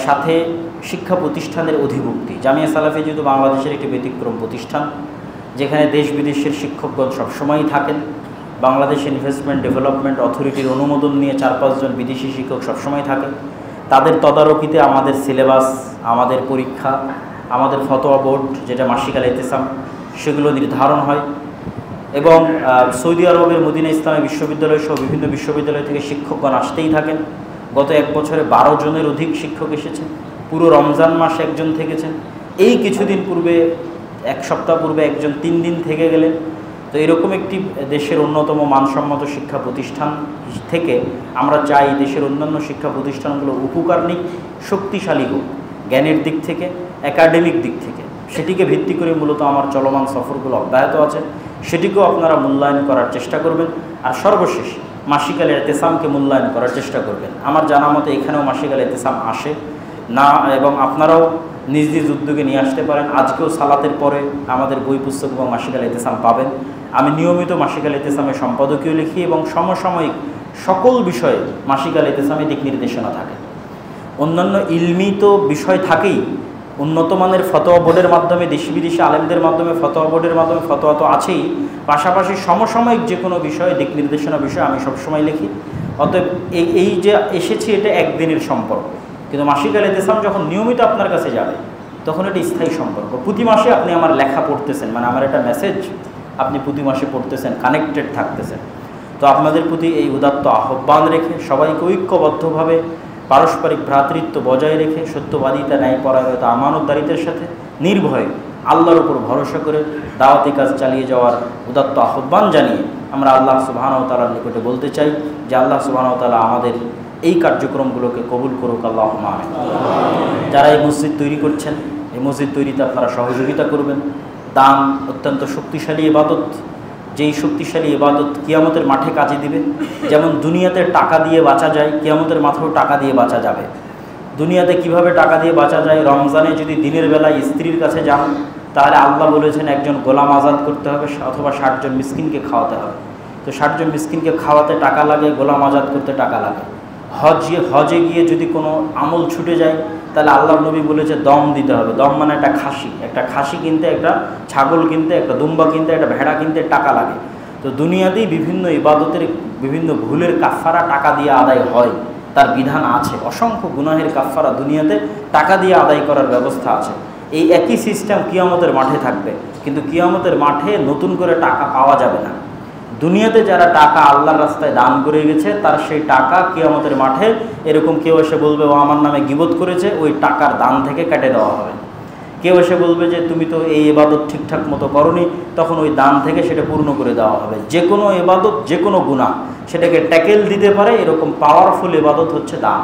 সাথে শিক্ষা প্রতিষ্ঠানের অধিভুক্তি। জামিয়া সালাফিয়া যেহেতু বাংলাদেশের একটি ব্যতিক্রম প্রতিষ্ঠান, যেখানে দেশ বিদেশের শিক্ষকগণ সবসময়ই থাকেন। বাংলাদেশ ইনভেস্টমেন্ট ডেভেলপমেন্ট অথরিটির অনুমোদন নিয়ে 4-5 জন বিদেশি শিক্ষক সবসময় থাকেন। তাদের তদারকিতে আমাদের সিলেবাস, আমাদের পরীক্ষা, আমাদের ফতোয়া বোর্ড যেটা মাসিক আল ইতিসাম, সেগুলো নির্ধারণ হয়। এবং সৌদি আরবের মদিনা ইসলামী বিশ্ববিদ্যালয় সহ বিভিন্ন বিশ্ববিদ্যালয় থেকে শিক্ষকগণ আসতেই থাকেন। গত 1 বছরে 12 জনের অধিক শিক্ষক এসেছেন। পুরো রমজান মাস একজন থেকেছেন। এই কিছুদিন পূর্বে, 1 সপ্তাহ পূর্বে একজন 3 দিন থেকে গেলেন। তো এরকম একটি দেশের অন্যতম মানসম্মত শিক্ষা প্রতিষ্ঠান থেকে আমরা চাই দেশের অন্যান্য শিক্ষা প্রতিষ্ঠানগুলো উপকার নিক, শক্তিশালী হোক, জ্ঞানের দিক থেকে, একাডেমিক দিক থেকে। সেটিকে ভিত্তি করে মূলত আমার চলমান সফরগুলো অব্যাহত আছে। সেটিকেও আপনারা মূল্যায়ন করার চেষ্টা করবেন। আর সর্বশেষ মাসিক আল ইতিসামকে মূল্যায়ন করার চেষ্টা করবেন। আমার জানা মতে এখানেও মাসিক আল ইতিসাম আসে না, এবং আপনারাও নিজ নিজ উদ্যোগে নিয়ে আসতে পারেন। আজকেও সালাতের পরে আমাদের বই পুস্তক এবং মাসিক আল ইতিসাম পাবেন। আমি নিয়মিত মাসিক আল ইতিসামের সম্পাদকীয় লিখি এবং সমসাময়িক সকল বিষয়ে মাসিক আল ইতিসামে দিক নির্দেশনা থাকে। অন্যান্য ইলমি তো বিষয় থাকেই, উন্নত মানের ফতোয়া বোর্ডের মাধ্যমে, দেশি বিদেশি আলেমদের মাধ্যমে ফতোয়া বোর্ডের মাধ্যমে ফতোয়া তো আছেই, পাশাপাশি সমসাময়িক যে কোনো বিষয়ে দিক নির্দেশনা বিষয়ে আমি সবসময় লিখি। অতএব এই যে এসেছি, এটা একদিনের সম্পর্ক। কিন্তু মাসিক আল ইতিসাম যখন নিয়মিত আপনার কাছে যাবে তখন এটা স্থায়ী সম্পর্ক। প্রতি মাসে আপনি আমার লেখা পড়তেছেন, মানে আমার একটা মেসেজ আপনি প্রতি মাসে পড়তেছেন, কানেক্টেড থাকতেছেন। তো আপনাদের প্রতি এই উদাত্ত আহ্বান রেখে সবাইকে ঐক্যবদ্ধভাবে পারস্পরিক ভ্রাতৃত্ব বজায় রেখে সত্যবাদিতা, ন্যায়পরায়ণতা, আমানতদারিতার সাথে নির্ভয়ে আল্লাহর উপর ভরসা করে দাওয়াতি কাজ চালিয়ে যাওয়ার উদাত্ত আহ্বান জানিয়ে আমরা আল্লাহ সুবহানাহু ওয়া তাআলার নিকটে বলতে চাই যে আল্লাহ সুবহানাহু ওয়া তাআলা আমাদের এই কার্যক্রমগুলোকে কবুল করুক, আল্লাহুম্মা আমিন। যারা এই মসজিদ তৈরি করছেন, এই মসজিদ তৈরিতে আপনারা সহযোগিতা করবেন। দান অত্যন্ত শক্তিশালী ইবাদত, যেই শক্তিশালী ইবাদত কিয়ামতের মাঠে কাজে দিবে। যেমন দুনিয়াতে টাকা দিয়ে বাঁচা যায়, কিয়ামতের মাঠেও টাকা দিয়ে বাঁচা যাবে। দুনিয়াতে কিভাবে টাকা দিয়ে বাঁচা যায়? রমজানে যদি দিনের বেলায় স্ত্রীর কাছে যান তাহলে আল্লাহ বলেছেন একজন গোলাম আজাদ করতে হবে অথবা 60 জন মিসকিনকে খাওয়াতে হবে। তো 60 জন মিসকিনকে খাওয়াতে টাকা লাগে, গোলাম আজাদ করতে টাকা লাগে। হজে গিয়ে যদি কোনো আমল ছুটে যায় তাহলে আল্লাহ নবী বলেছে দম দিতে হবে। দম মানে একটা খাসি কিনতে, একটা ছাগল কিনতে, একটা দুম্বা কিনতে, একটা ভেড়া কিনতে টাকা লাগে। তো দুনিয়াতেই বিভিন্ন ইবাদতের বিভিন্ন ভুলের কাফারা টাকা দিয়ে আদায় হয়, তার বিধান আছে। অসংখ্য গুনাহের কাফারা দুনিয়াতে টাকা দিয়ে আদায় করার ব্যবস্থা আছে। এই একই সিস্টেম কিয়ামতের মাঠে থাকবে, কিন্তু কিয়ামতের মাঠে নতুন করে টাকা পাওয়া যাবে না। দুনিয়াতে যারা টাকা আল্লাহর রাস্তায় দান করে গেছে তার সেই টাকা কিয়ামতের মাঠে এরকম কেউ এসে বলবে ও আমার নামে গীবত করেছে, ওই টাকার দান থেকে কেটে দেওয়া হবে। কেউ এসে বলবে যে তুমি তো এই ইবাদত ঠিকঠাক মতো করনি, তখন ওই দান থেকে সেটা পূর্ণ করে দেওয়া হবে। যে কোনো ইবাদত, যে কোনো গুনাহ সেটাকে ট্যাকেল দিতে পারে এরকম পাওয়ারফুল ইবাদত হচ্ছে দান।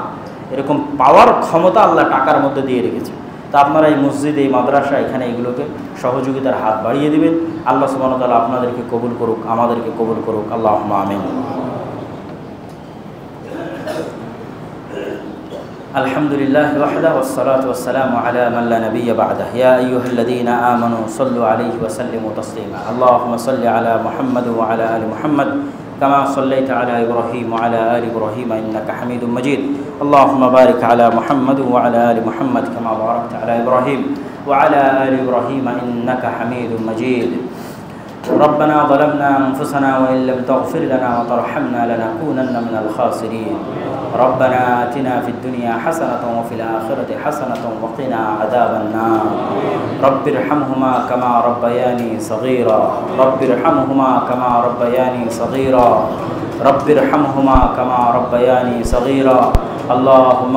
এরকম পাওয়ার ক্ষমতা আল্লাহ টাকার মধ্যে দিয়ে রেখেছে। তা আপনারা এই মসজিদ, এই মাদ্রাসা, এখানে এগুলোকে সহযোগিতার হাত বাড়িয়ে দিবেন। আল্লাহ সুবহানাহু ওয়া তাআলা আপনাদেরকে কবুল করুক, আমাদেরকে কবুল করুক, আল্লাহুম্মা আমিন। আলহামদুলিল্লাহ ওয়াহদা ওয়াসসালাতু ওয়াসসালামু আলা মান লা নাবিয়্যা বা'দা। ইয়া আইয়ুহাল্লাযীনা আমানু সাল্লু আলাইহি ওয়া সাল্লিমু তাসলিমা। আল্লাহুম্মা সাল্লি আলা মুহাম্মাদ ওয়া আলা আলি মুহাম্মাদ كما صليت على إبراهيم وعلى آل إبراهيم إنك حميد مجيد. اللهم بارك على محمد وعلى آل محمد كما باركت على إبراهيم وعلى آل إبراهيم إنك حميد مجيد. ربنا ظلمنا أنفسنا وإن لم تغفر لنا وترحمنا لنكونن من الخاسرين. ربنا آتنا في الدنيا حسنة وفي الآخرة حسنة وقنا عذاب النار. رب ارحمهما كما ربياني صغيرا. رب ارحمهما كما ربياني صغيرا. رب ارحمهما كما ربياني صغيرا. اللهم